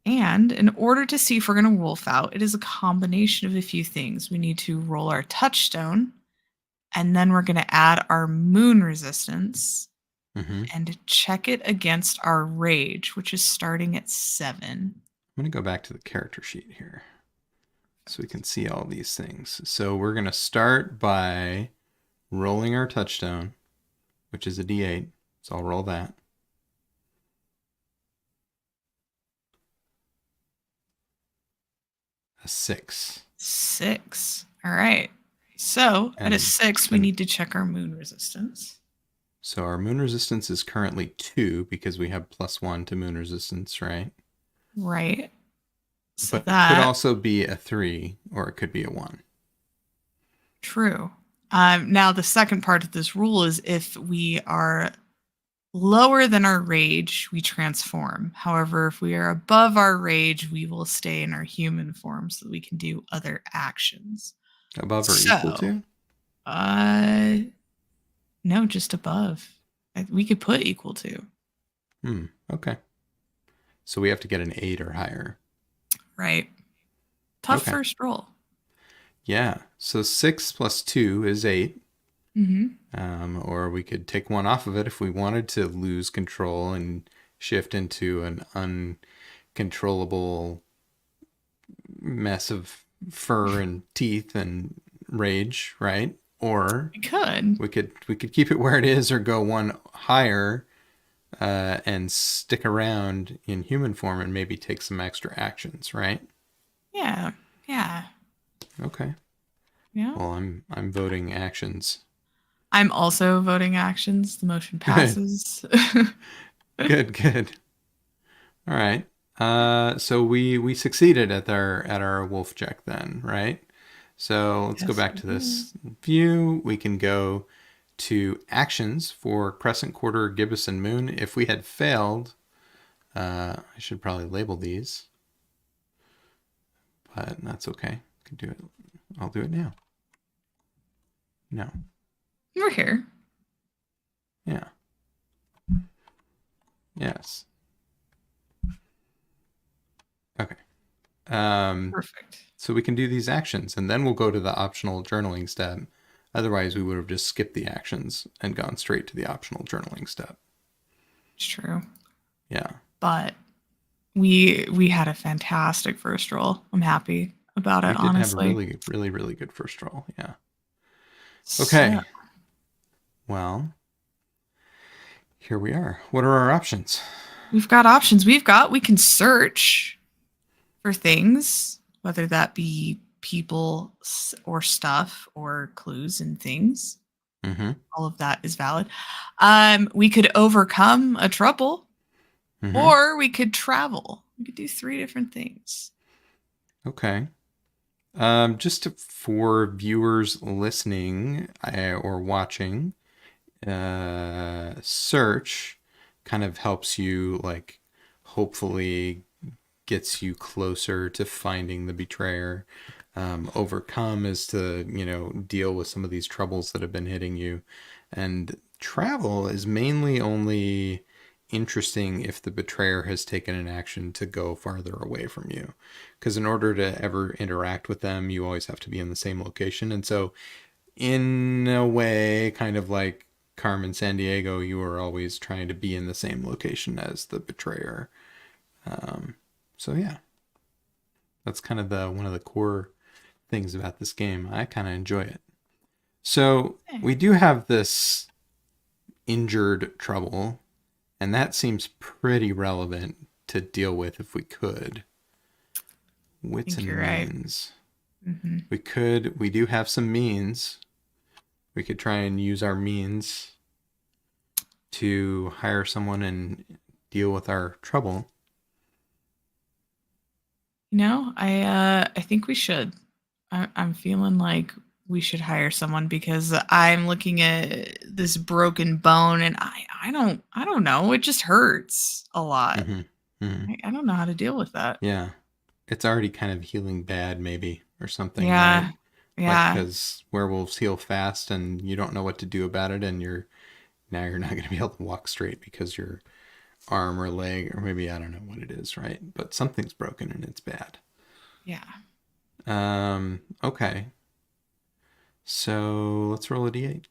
And in order to see if we're going to wolf out, it is a combination of a few things. We need to roll our touchstone, And then we're going to add our moon resistance I'm and check it against our rage, which is starting at 7. going to go back to the character sheet here so we can see all these things. So we're going to start by rolling our touchstone, which is a d8. So I'll roll that. A 6. 6. All right. So at a And 6, we need to check our moon resistance. So our moon resistance is currently 2 because we have +1 to moon resistance, right? Right. So But it could also be a 3 or it could be a 1. True. Now, the second part of this rule is if we are lower than our rage, we transform. However, if we are above our rage, we will stay in our human form so that we can do other actions. Above or equal to? No, just above. We could put equal to. Okay. So we have to get an 8 or higher. Right. Tough Okay. first roll. Yeah. So 6 plus 2 is 8. Or we could take 1 off of it if we wanted to lose control and shift into an uncontrollable mess of fur and teeth and rage, right? Or we could keep it where it is or go 1 higher and stick around in human form and maybe take some extra actions, right? Yeah. Okay. Yeah. Well, I'm voting actions. I'm also voting actions. The motion passes. Good. All right. So we succeeded at our wolf check then, right? So let's go back to this view. We can go to actions for Crescent, Quarter, Gibbous, and Moon. If we had failed, I should probably label these, but that's okay. I can do it. I'll do it now. No. We're here. Yeah. Yes. Okay. Perfect. So we can do these actions, and then we'll go to the optional journaling step. Otherwise, we would have just skipped the actions and gone straight to the optional journaling step. It's true. Yeah. But we had a fantastic first roll. I'm happy about it, honestly. We did have a really good first roll. Yeah. Okay. Well, here we are. What are our options? We've got options. We can search for things, whether that be people or stuff or clues and things. All of that is valid. We could overcome a trouble, or we could travel. We could do 3 different things. Okay. For viewers listening or watching, search kind of helps you, like, hopefully gets you closer to finding the betrayer. Overcome is to, deal with some of these troubles that have been hitting you. And travel is mainly only interesting if the betrayer has taken an action to go farther away from you. Because in order to ever interact with them, you always have to be in the same location. And so, in a way, kind of like Carmen Sandiego, you are always trying to be in the same location as the betrayer. So yeah, that's kind of one of the core things about this game. I kind of enjoy it. So we do have this injured trouble, and that seems pretty relevant to deal with if we could. Wits and means. Right. We do have some means. We could try and use our means to hire someone and deal with our trouble. I think we should. I'm feeling like we should hire someone because I'm looking at this broken bone and I don't know. It just hurts a lot. I don't know how to deal with that. Yeah. It's already kind of healing bad, maybe, or something. Yeah. Right? Yeah. Because werewolves heal fast and you don't know what to do about it, and you're not going to be able to walk straight because your arm or leg, or maybe I don't know what it is, right? But something's broken and it's bad. Yeah. Okay. So let's roll a d8.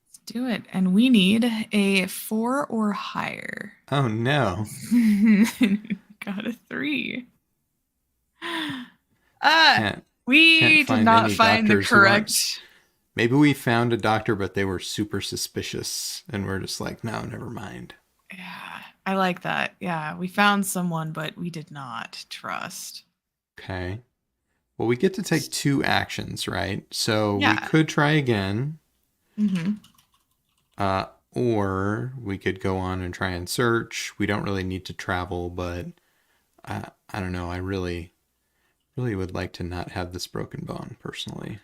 Let's do it. And we need a 4 or higher. Oh no. Got a 3. Uh, Can't can't we did find not any find the doctors who aren't. correct. Maybe we found a doctor, but they were super suspicious, and we're just like, no, never mind. Yeah, I like that. Yeah, we found someone, but we did not trust. Okay. Well, we get to take 2 actions, right? So we Yeah. could try again, Mm-hmm. uh, or we could go on and try and search. We don't really need to travel, but I don't know. I really would like to not have this broken bone, personally.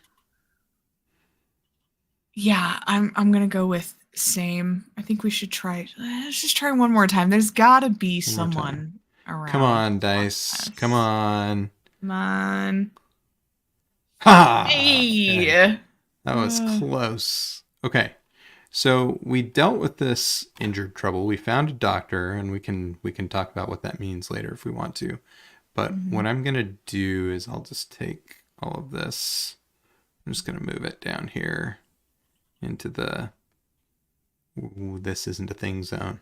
Yeah, I'm gonna go with same. I think we should try. Let's just try one more time. There's gotta be One more time. someone Come around. on, to dice. Come us. on. Come on. Ha! Okay. Hey. That was close. Okay. So we dealt with this injured trouble. We found a doctor, and we can talk about what that means later if we want to. But Mhm. what I'm gonna do is I'll just take all of this. I'm just gonna move it down here into the ooh, this isn't a thing zone.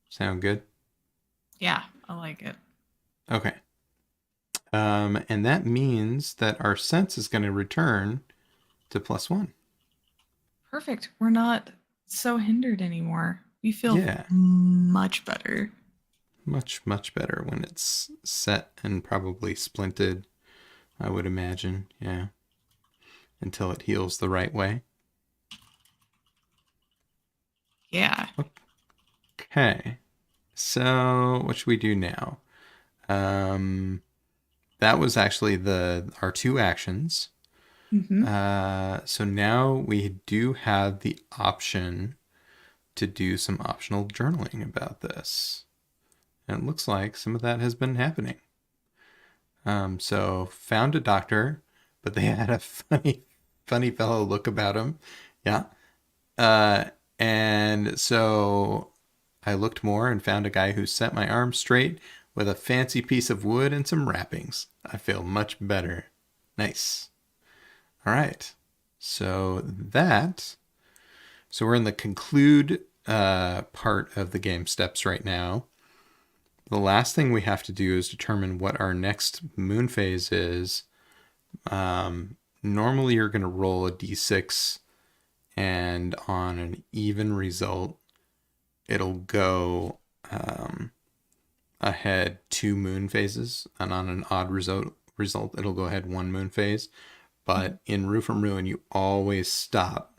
Sound good? Yeah, I like it. Okay. And that means that our sense is going to return to +1. Perfect. We're not so hindered anymore. We feel Yeah, much better. much better when it's set and probably splinted, I would imagine. Yeah, until it heals the right way. Yeah. Okay. So what should we do now? Um, that was actually our 2 actions. Mm-hmm. So now we do have the option to do some optional journaling about this. And it looks like some of that has been happening. So found a doctor, but they had a funny fellow look about him. Yeah. Uh, and so I looked more and found a guy who set my arm straight with a fancy piece of wood and some wrappings. I feel much better. Nice. All right. So we're in the conclude part of the game steps right now. The last thing we have to do is determine what our next moon phase is. Normally, you're going to roll a d6, and on an even result, it'll go ahead 2 moon phases, and on an odd result, it'll go ahead 1 moon phase. But in Rue From Ruin, you always stop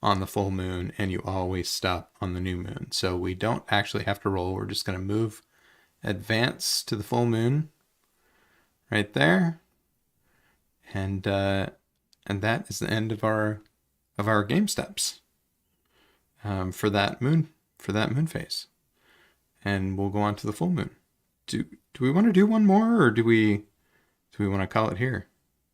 on the full moon, and you always stop on the new moon. So we don't actually have to roll. We're just going to move advance to the full moon right there, and that is the end of our game steps for that moon phase, and we'll go on to the full moon. Do we want to do one more, or do we want to call it here?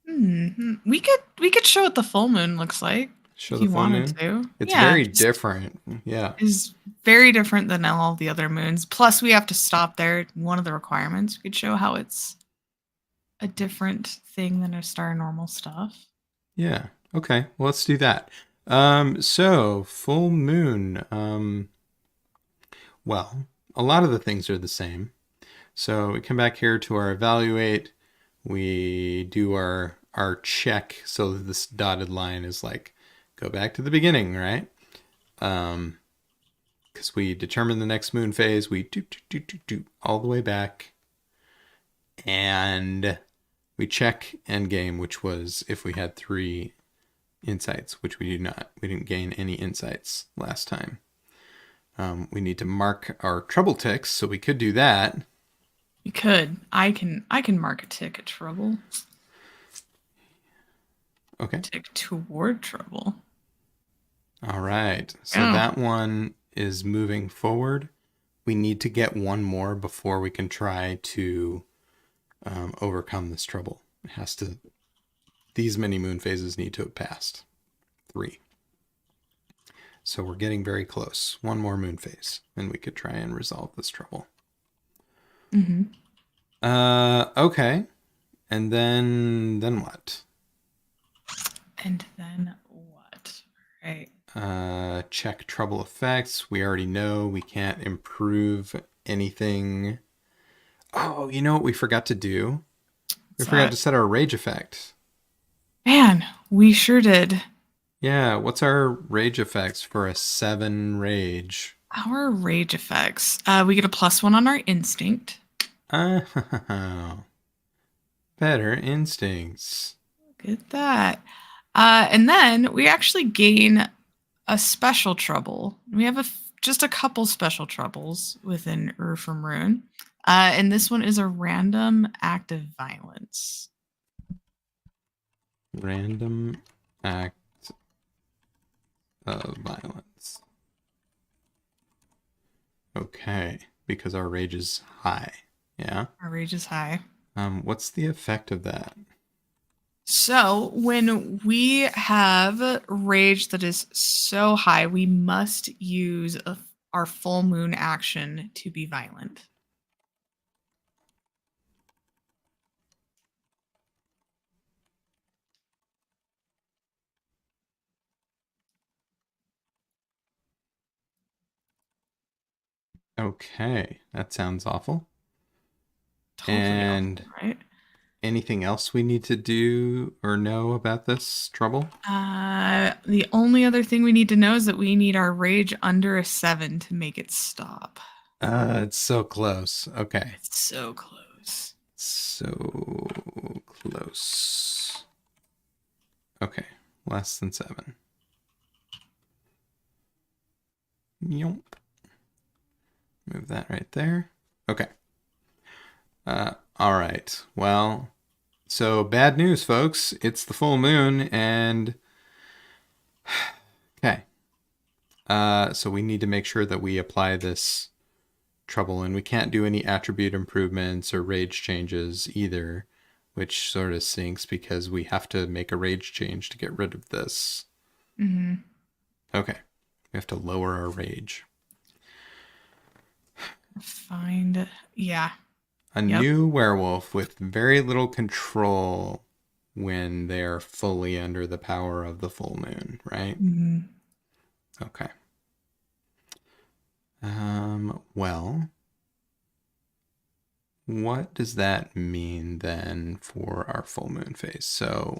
We could show what the full moon looks like Show if the you full wanted moon. to. It's Yeah, very just different. Yeah. is very different than all the other moons. Plus, we have to stop there. One of the requirements. We could show how it's a different thing than just our normal stuff. Yeah. Okay. Well, let's do that. So full moon. Well, a lot of the things are the same. So we come back here to our evaluate. We do our check. So this dotted line is like, go back to the beginning, right? Because we determine the next moon phase. We do all the way back. And we check end game, which was if we had 3 insights, which we did not. We didn't gain any insights last time. We need to mark our trouble ticks, so we could do that. You could. I can mark a tick at trouble. Okay. Tick toward trouble. All right. So Oh. that one is moving forward. We need to get one more before we can try to overcome this trouble. It has to. These many moon phases need to have passed. 3. So we're getting very close. One more moon phase, and we could try and resolve this trouble. Mm-hmm. Okay. And then what? And then Right. Check trouble effects. We already know we can't improve anything. Oh, you know what we forgot to do? We What's forgot to that? set our rage effect. Man, we sure did. Yeah, what's our rage effects for a 7 rage? Our rage effects. We get a +1 on our instinct. Oh, better instincts. Get that. And then we actually gain a special trouble. We have just a couple special troubles within Rue From Ruin. And this one is a random act of violence. Random act of violence. Okay, because our rage is high. Yeah. Our rage is high. What's the effect of that? So when we have rage that is so high, we must use our full moon action to be violent. Okay, that sounds awful. Totally And awful, right? anything else we need to do or know about this trouble? The only other thing we need to know is that we need our rage under a 7 to make it stop. It's so close. Okay. It's so close. So close. Okay, less than 7. Yomp. Move that right there. Okay. All right. Well, so bad news, folks. It's the full moon, and okay. So we need to make sure that we apply this trouble, and we can't do any attribute improvements or rage changes either, which sort of sinks because we have to make a rage change to get rid of this. Mm-hmm. Okay. We have to lower our rage. Find, yeah. A Yep. new werewolf with very little control when they're fully under the power of the full moon, right? Mm-hmm. Okay. Well, what does that mean then for our full moon phase? So,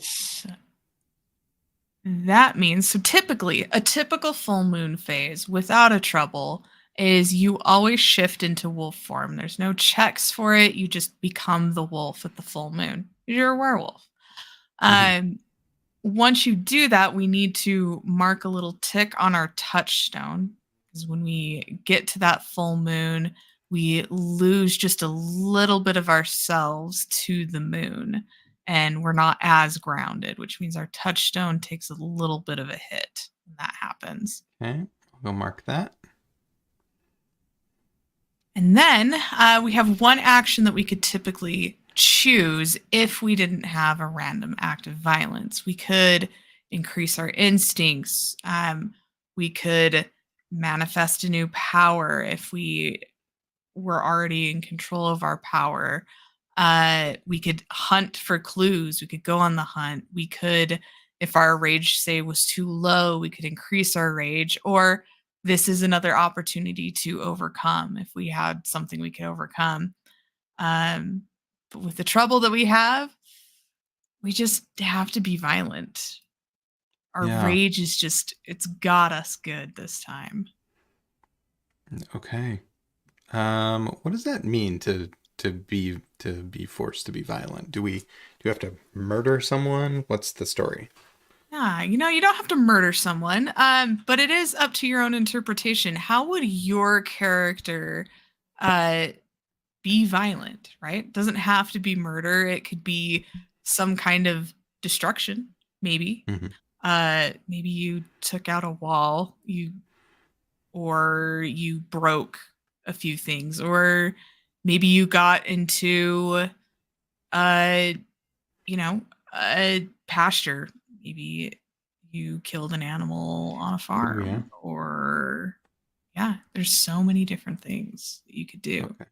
That means, so typically, a typical full moon phase without a trouble is you always shift into wolf form. There's no checks for it. You just become the wolf at the full moon. You're a werewolf. mhm, Um, Once you do that, we need to mark a little tick on our touchstone because when we get to that full moon, we lose just a little bit of ourselves to the moon and we're not as grounded, which means our touchstone takes a little bit of a hit when that happens. okay, I'll go mark that. And then we have one action that we could typically choose if we didn't have a random act of violence. We could increase our instincts. We could manifest a new power if we were already in control of our power. We could hunt for clues. We could go on the hunt. We could, if our rage, say, was too low, we could increase our rage. Or this is another opportunity to overcome if we had something we could overcome. But with the trouble that we have, we just have to be violent. Our Yeah, rage is just, it's got us good this time. okay. What does that mean to be forced to be violent? Do we have to murder someone? What's the story? Yeah, you don't have to murder someone, but it is up to your own interpretation. How would your character uh, be violent, right? Doesn't have to be murder. It could be some kind of destruction, maybe. Mhm. Maybe you took out a wall, or you broke a few things, or maybe you got into uh, a pasture. Maybe you killed an animal on a Ooh, yeah. farm, or yeah, there's so many different things that you could do. Okay.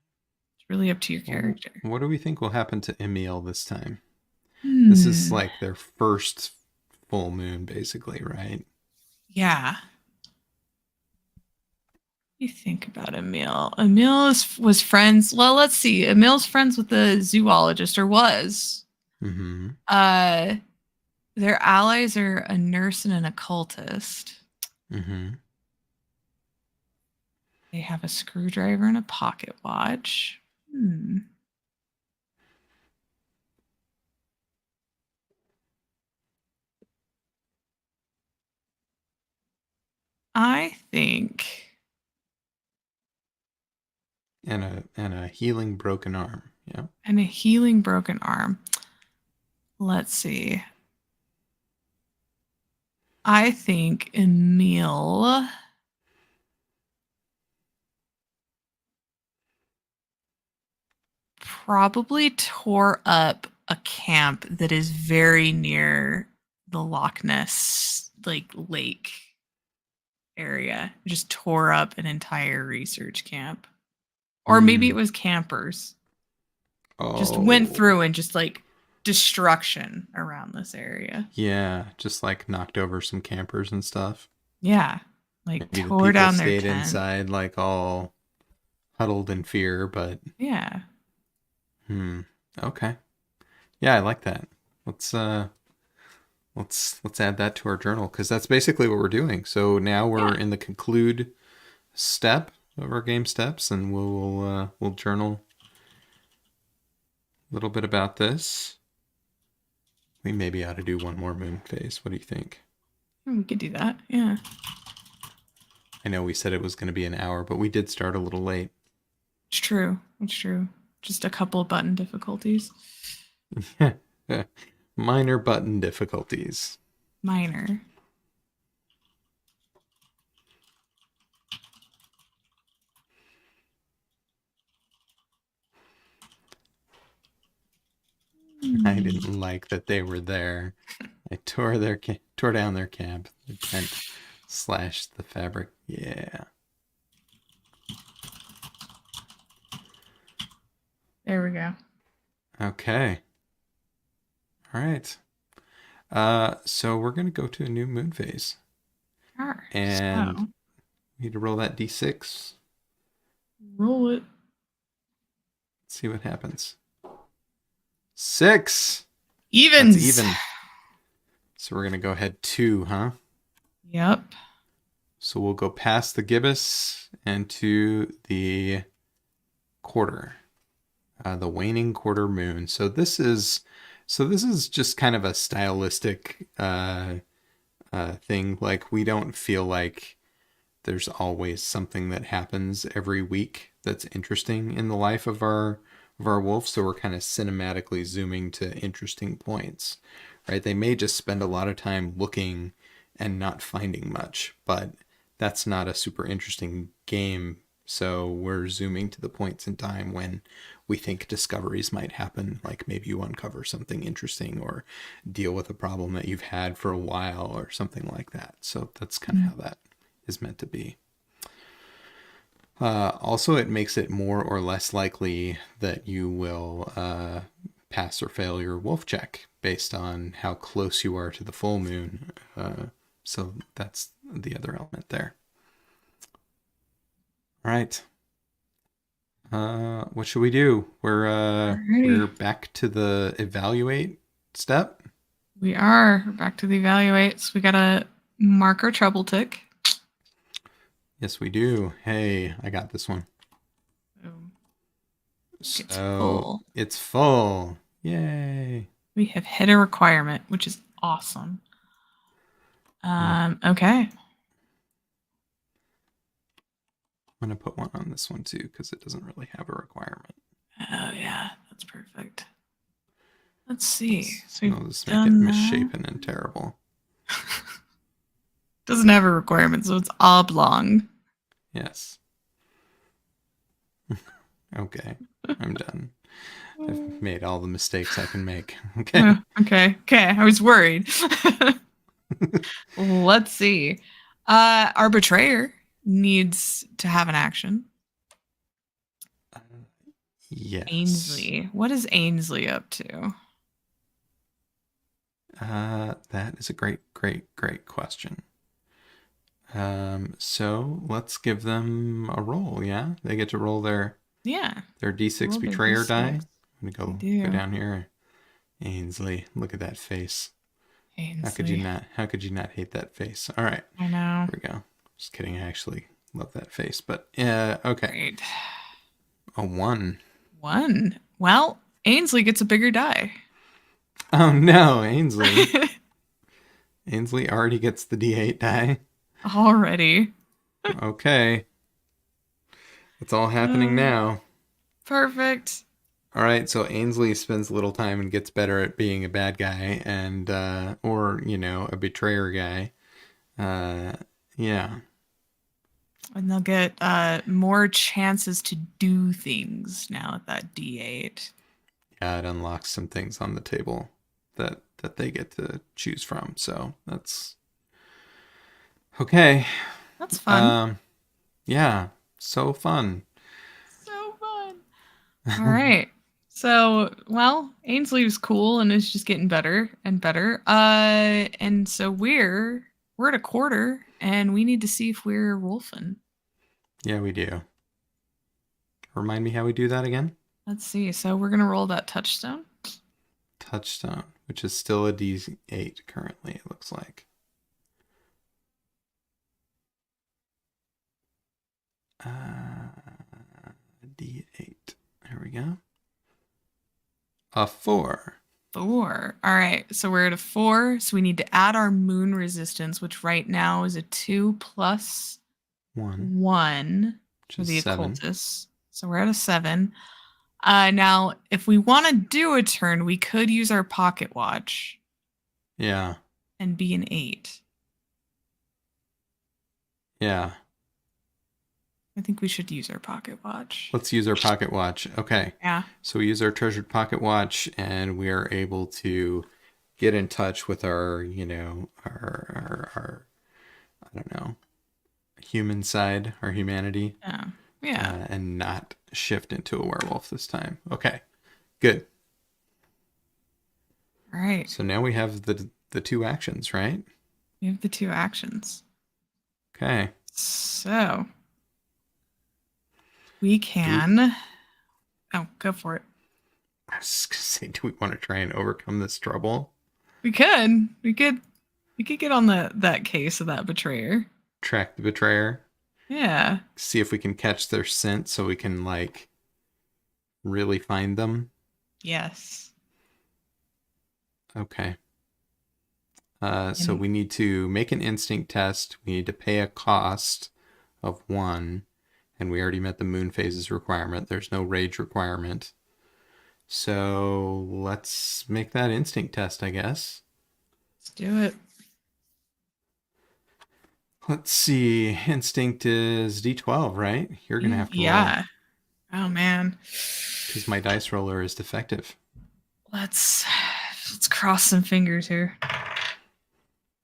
It's really up to your Well, character. what do we think will happen to Emil this time? This is Hmm. like their first full moon, basically, right? Yeah. You think about Emil. Was friends. Well, let's see. Emil's friends with the zoologist, or was. Mm-hmm. Uh, their allies are a nurse and an occultist. Mm-hmm. They have a screwdriver and a pocket watch. Hmm. I think. And a healing broken arm. Yeah. And a healing broken arm. Let's see. I think Emil probably tore up a camp that is very near the Loch Ness lake area. Just tore up an entire research camp. Or maybe it Hmm. was campers. Just went Oh. through and just destruction around this area. Yeah, just like knocked over some campers and stuff. Yeah. Like Maybe the tore people down their stayed tent. inside, like all huddled in fear, but Yeah. hmm. Okay. Yeah, I like that. Let's uh let's add that to our journal because that's basically what we're doing. So now we're Yeah. in the conclude step of our game steps, and we'll journal a little bit about this. We maybe ought to do one more moon phase. What do you think? We could do that. Yeah. I know we said it was going to be an hour, but we did start a little late. It's true. It's true. Just a couple of button difficulties. Minor button difficulties. Minor. I Hmm. didn't like that they were there. I tore down their camp, the tent, slashed the fabric. Yeah. There we go. Okay. All right. So we're gonna go to a new moon phase, Sure. and So we need to roll that d6. roll it. See what happens. 6. That's Evens. even. So we're gonna go ahead 2, huh? Yep. So we'll go past the gibbous and to the quarter, the waning quarter moon. So this is just kind of a stylistic thing. Like we don't feel like there's always something that happens every week that's interesting in the life of our wolf. So we're kind of cinematically zooming to interesting points, right? They may just spend a lot of time looking and not finding much, but that's not a super interesting game. So we're zooming to the points in time when we think discoveries might happen, like maybe you uncover something interesting or deal with a problem that you've had for a while or something like that. So that's kind of how that is meant to be. Also, it makes it more or less likely that you will pass or fail your wolf check based on how close you are to the full moon. So that's the other element there. All right. What should we do? We're Alrighty. back to the evaluate step. We are back to the evaluates. We gotta mark our trouble tick. Yes, we do. Hey, I got this one. Boom. It's So full. it's full. Yay. We have hit a requirement, which is awesome. Okay. I'm going to put one on this one too because it doesn't really have a requirement. Oh yeah, that's perfect. Let's see. So I'll we've just make it done that. misshapen and terrible. Doesn't have a requirement, so it's oblong. Yes. Okay. I'm done. I've made all the mistakes I can make. Okay. Okay. Okay. I was worried. Let's see. Our betrayer needs to have an action. Uh, yes. Ainsley. What is Ainsley up to? That is a great, great, great question. So let's give them a roll. Yeah, they get to roll Yeah. their D6 Roll their betrayer die. D6. I'm They gonna go do. down here. Ainsley, look at that face. Ainsley. How could you not hate that face? All right, I know. here we go. Just kidding. I actually love that face. But okay. Great. A 1. One. Well, Ainsley gets a bigger die. Oh no, Ainsley. Ainsley already gets the D8 die. Already. Okay. It's all happening Uh, now. Perfect. All right, so Ainsley spends a little time and gets better at being a bad guy and or, a betrayer guy. Yeah. And they'll get more chances to do things now at that D8. Yeah, it unlocks some things on the table that they get to choose from. So, that's okay. That's fun. Um yeah, so fun. So fun. All right. So, well, Ainsley was cool and is just getting better and better. And so we're at a quarter, and we need to see if we're wolfing. Yeah, we do. Remind me how we do that again? Let's see. So we're gonna roll that touchstone. Touchstone, which is still a D8 currently, it looks like. D8. There we go. A 4. 4. All right. So we're at a 4. So we need to add our moon resistance, which right now is a 2 plus 1, 1 which for is the 7. occultists. So we're at a 7. Now, if we want to do a turn, we could use our pocket watch Yeah. and be an 8. Yeah. I think we should use our pocket watch. Let's use our pocket watch. Okay. Yeah. So we use our treasured pocket watch and we are able to get in touch with our, our I don't know, human side, our humanity, Yeah. Yeah. and not shift into a werewolf this time. Okay. Good. All right. So now we have the two actions, right? We have the 2 actions. Okay. So we can. Oh, go for it. I was gonna say, do we want to try and overcome this trouble? We could. We could get on that case of that betrayer. Track the betrayer. Yeah. See if we can catch their scent so we can really find them. Yes. Okay. So we need to make an instinct test. We need to pay a cost of 1. And we already met the moon phases requirement. There's no rage requirement. So let's make that instinct test, I guess. Let's do it. Let's see. Instinct is D12, right? You're going to have to roll. Yeah. Oh man. Because my dice roller is defective. Let's cross some fingers here.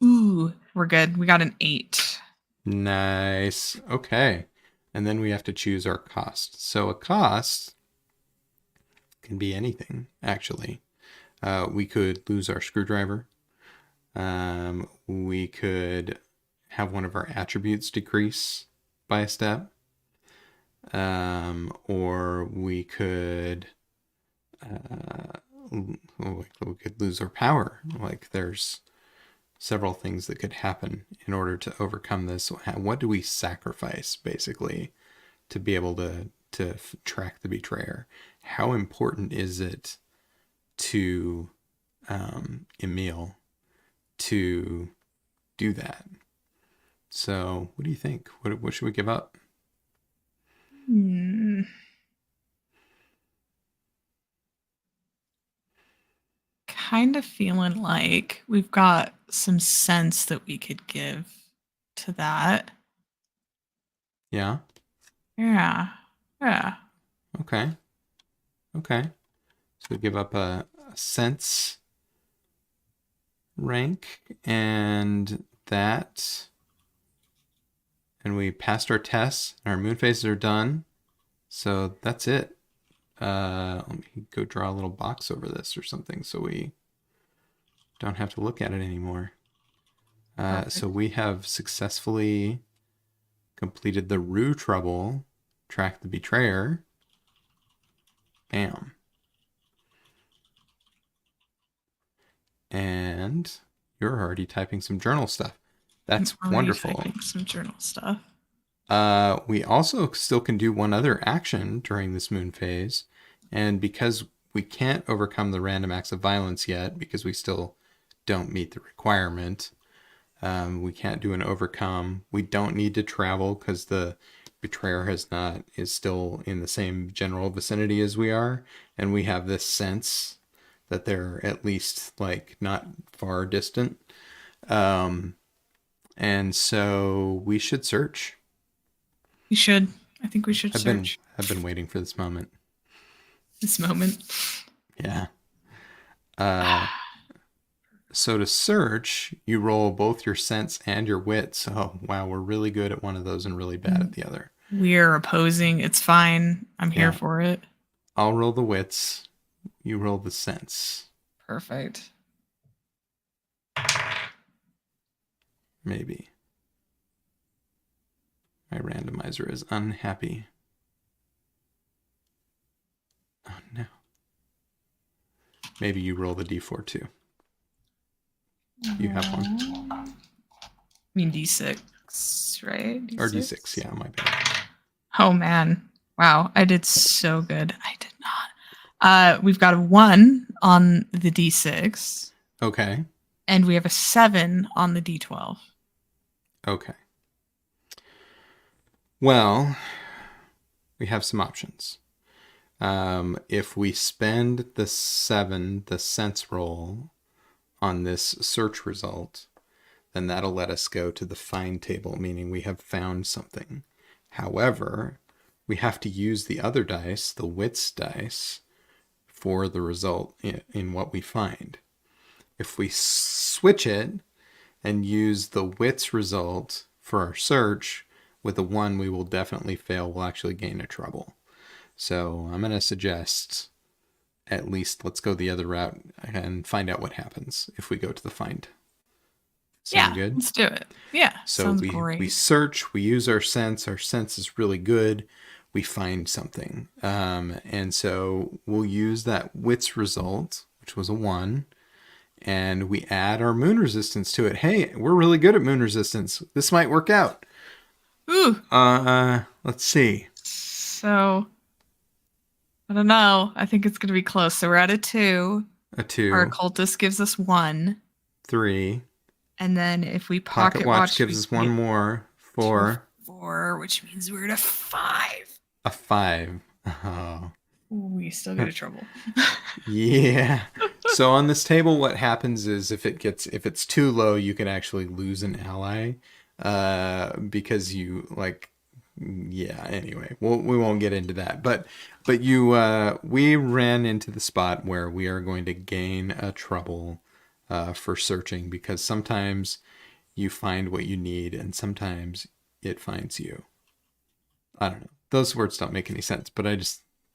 Ooh, we're good. We got an 8. Nice. Okay. And then we have to choose our cost. So a cost can be anything, actually. We could lose our screwdriver. We could have one of our attributes decrease by a step. Or we could lose our power. There's several things that could happen in order to overcome this. What do we sacrifice, basically, to be able to track the betrayer? How important is it to Emil to do that? So, what do you think? What should we give up? Kind of feeling like we've got some sense that we could give to that. Yeah. Yeah. Yeah. Okay. So we give up a sense rank and that. And we passed our tests. Our moon phases are done. So that's it. Let me go draw a little box over this or something so we don't have to look at it anymore. So Perfect. we have successfully completed the Rue trouble, track the betrayer. Bam. And you're already typing some journal stuff. I'm That's already wonderful. typing some journal stuff. We also still can do one other action during this moon phase. And because we can't overcome the random acts of violence yet, because we still don't meet the requirement, we can't do an overcome. We don't need to travel because the betrayer is still in the same general vicinity as we are. And we have this sense that they're at least like not far distant. And so we should search. We should. I think we should search I've been waiting for this moment. this moment. Yeah. So to search, you roll both your sense and your wits. Oh, wow, we're really good at one of those and really bad at the other. We're opposing. It's fine. I'm here Yeah. for it. I'll roll the wits. You roll the sense. Perfect. Maybe. My randomizer is unhappy. Oh, no. Maybe you roll the d4 too. You have one. I mean D6, right? Or d6, yeah, my bad. Oh man. Wow, I did so good. I did not. We've got a 1 on the D6. Okay. And we have a 7 on the D12. Okay. Well, we have some options. If we spend the 7, the sense roll, on this search result, then that'll let us go to the find table, meaning we have found something. However, we have to use the other dice, the wits dice, for the result in what we find. If we switch it and use the wits result for our search, with a 1 we will definitely fail. We'll actually gain a trouble. So I'm going to suggest at least let's go the other route and find out what happens if we go to the find. Sound good? Let's do it. Yeah, so sounds we great. search, we use our sense is really good, we find something, and so we'll use that wits result, which was a 1, and we add our moon resistance to it. Hey, we're really good at moon resistance. This might work out. Ooh. Let's see. So I don't know. I think it's going to be close. So we're at a 2. A 2. Our occultist gives us 1. 3. And then if we Pocket watch gives us 1 more. 4. 4, which means we're at a 5. A 5. Oh. We still get a trouble. Yeah. So on this table, what happens is if it's too low, you can actually lose an ally, because you yeah. Anyway, we won't get into that. But we ran into the spot where we are going to gain a trouble for searching, because sometimes you find what you need and sometimes it finds you. I don't know. Those words don't make any sense, but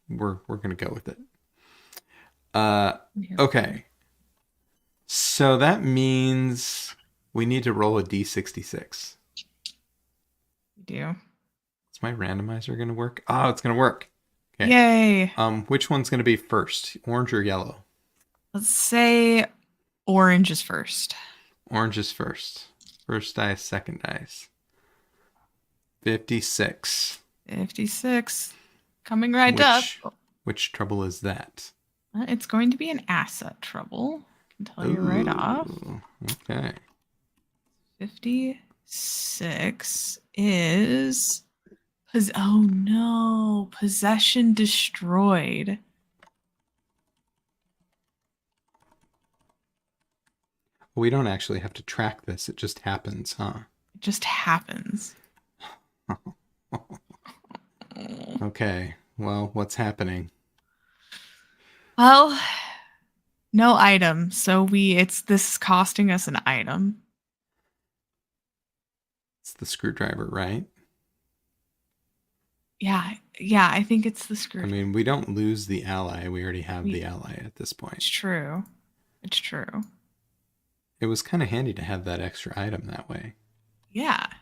we're going to go with it. Okay. So that means we need to roll a d66. We do. Is my randomizer going to work? Oh, it's going to work. Okay. Yay. Which one's going to be first? Orange or yellow? Let's say orange is first. Orange is first. First dice, second dice. 56. 56. Coming right up. Which trouble is that? It's going to be an asset trouble. I can tell you right off. Okay. 56 is... oh no. Possession destroyed. We don't actually have to track this. It just happens, huh? It just happens. Okay. Well, what's happening? Well, no item. So this is costing us an item. It's the screwdriver, right? Yeah, I think it's the screwdriver. I mean, we don't lose the ally. We already have the ally at this point. It's true. it was kind of handy to have that extra item that way. Yeah. Okay,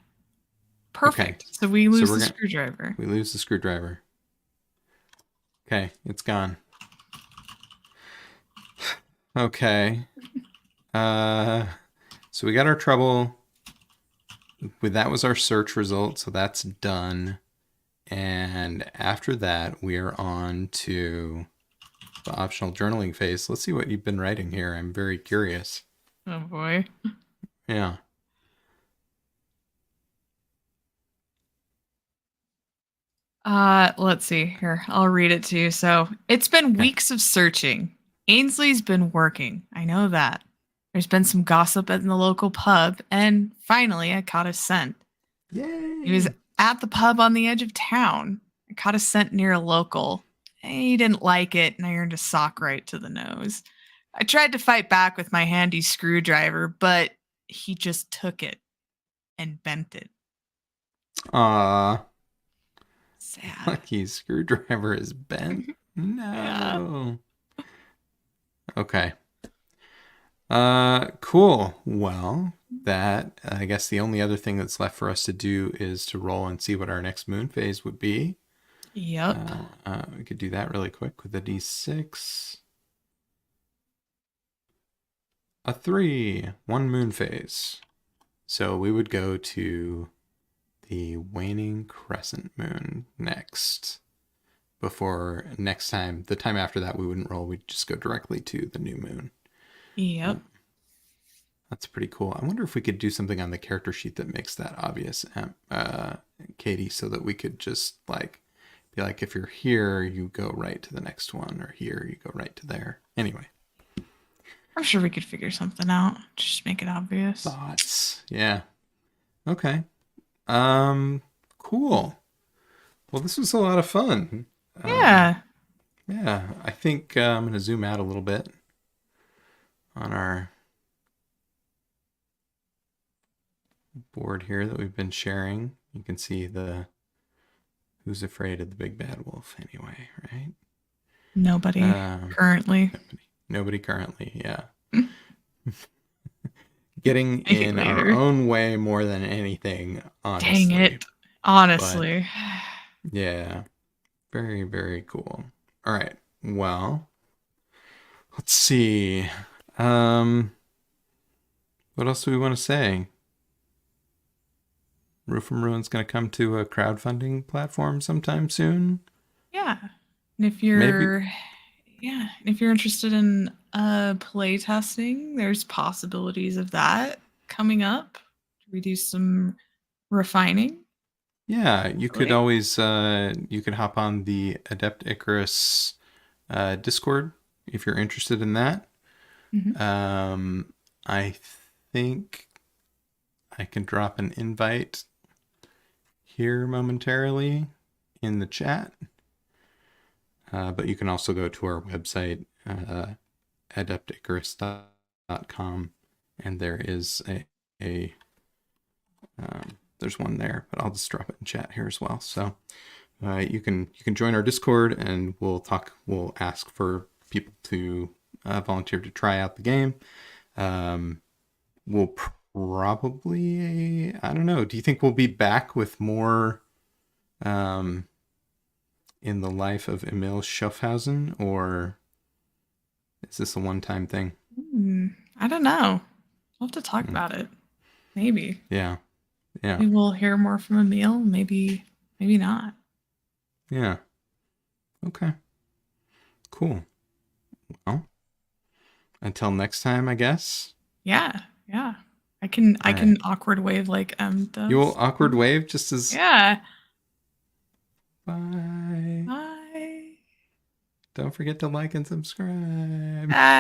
Perfect. So we so lose the screwdriver. we lose the screwdriver. Okay, it's gone. Okay. So we got our trouble. That was our search result, so that's done. And after that, we're on to the optional journaling phase. Let's see what you've been writing here. I'm very curious. Oh boy. Yeah. Let's see here. I'll read it to you. So it's been Okay. weeks of searching. Ainsley's been working. I know that. There's been some gossip in the local pub, and finally I caught a scent. He was Yay. at the pub on the edge of town. I caught a scent near a local. He didn't like it, and I earned a sock right to the nose. I tried to fight back with my handy screwdriver, but he just took it and bent it. Aw. Sad. Lucky screwdriver is bent. Yeah. No. Okay. Cool. Well, that I guess the only other thing that's left for us to do is to roll and see what our next moon phase would be. Yep. We could do that really quick with a d6. A 3, 1 moon phase. So we would go to the waning crescent moon next. Before next time, the time after that, we wouldn't roll. We'd just go directly to the new moon. Yep. That's pretty cool. I wonder if we could do something on the character sheet that makes that obvious, Katie, so that we could just like be like, if you're here, you go right to the next one, or here, you go right to there. Anyway. I'm sure we could figure something out. Just make it obvious. Thoughts. Yeah. Okay. Cool. Well, this was a lot of fun. Yeah. Yeah, I think I'm going to zoom out a little bit on our board here that we've been sharing. You can see the who's afraid of the big bad wolf anyway, right? Nobody currently. Nobody currently, yeah. Getting Make it in our later. own way more than anything, honestly. Dang it. Honestly. But, yeah. Very, very cool. All right. Well, let's see. What else do we want to say? Rue From Ruin's going to come to a crowdfunding platform sometime soon. Yeah. And if you're if you're interested in play testing, there's possibilities of that coming up. We do some refining. Yeah, you could always you could hop on the Adept Icarus Discord if you're interested in that. Mm-hmm. I think I can drop an invite here momentarily in the chat. But you can also go to our website, adepticarus.com, and there is there's one there, but I'll just drop it in chat here as well. So you can join our Discord, and we'll ask for people to volunteer to try out the game. We'll probably, I don't know, do you think we'll be back with more in the life of Emil Schaffhausen, or is this a one-time thing? I don't know. We'll have to talk about it. Maybe. Yeah. Maybe we'll hear more from Emil. Maybe not. Yeah. Okay. Cool. Well, until next time, I guess. Yeah. I can awkward wave like does. You will awkward wave just as. Yeah. Bye. Bye. Don't forget to like and subscribe.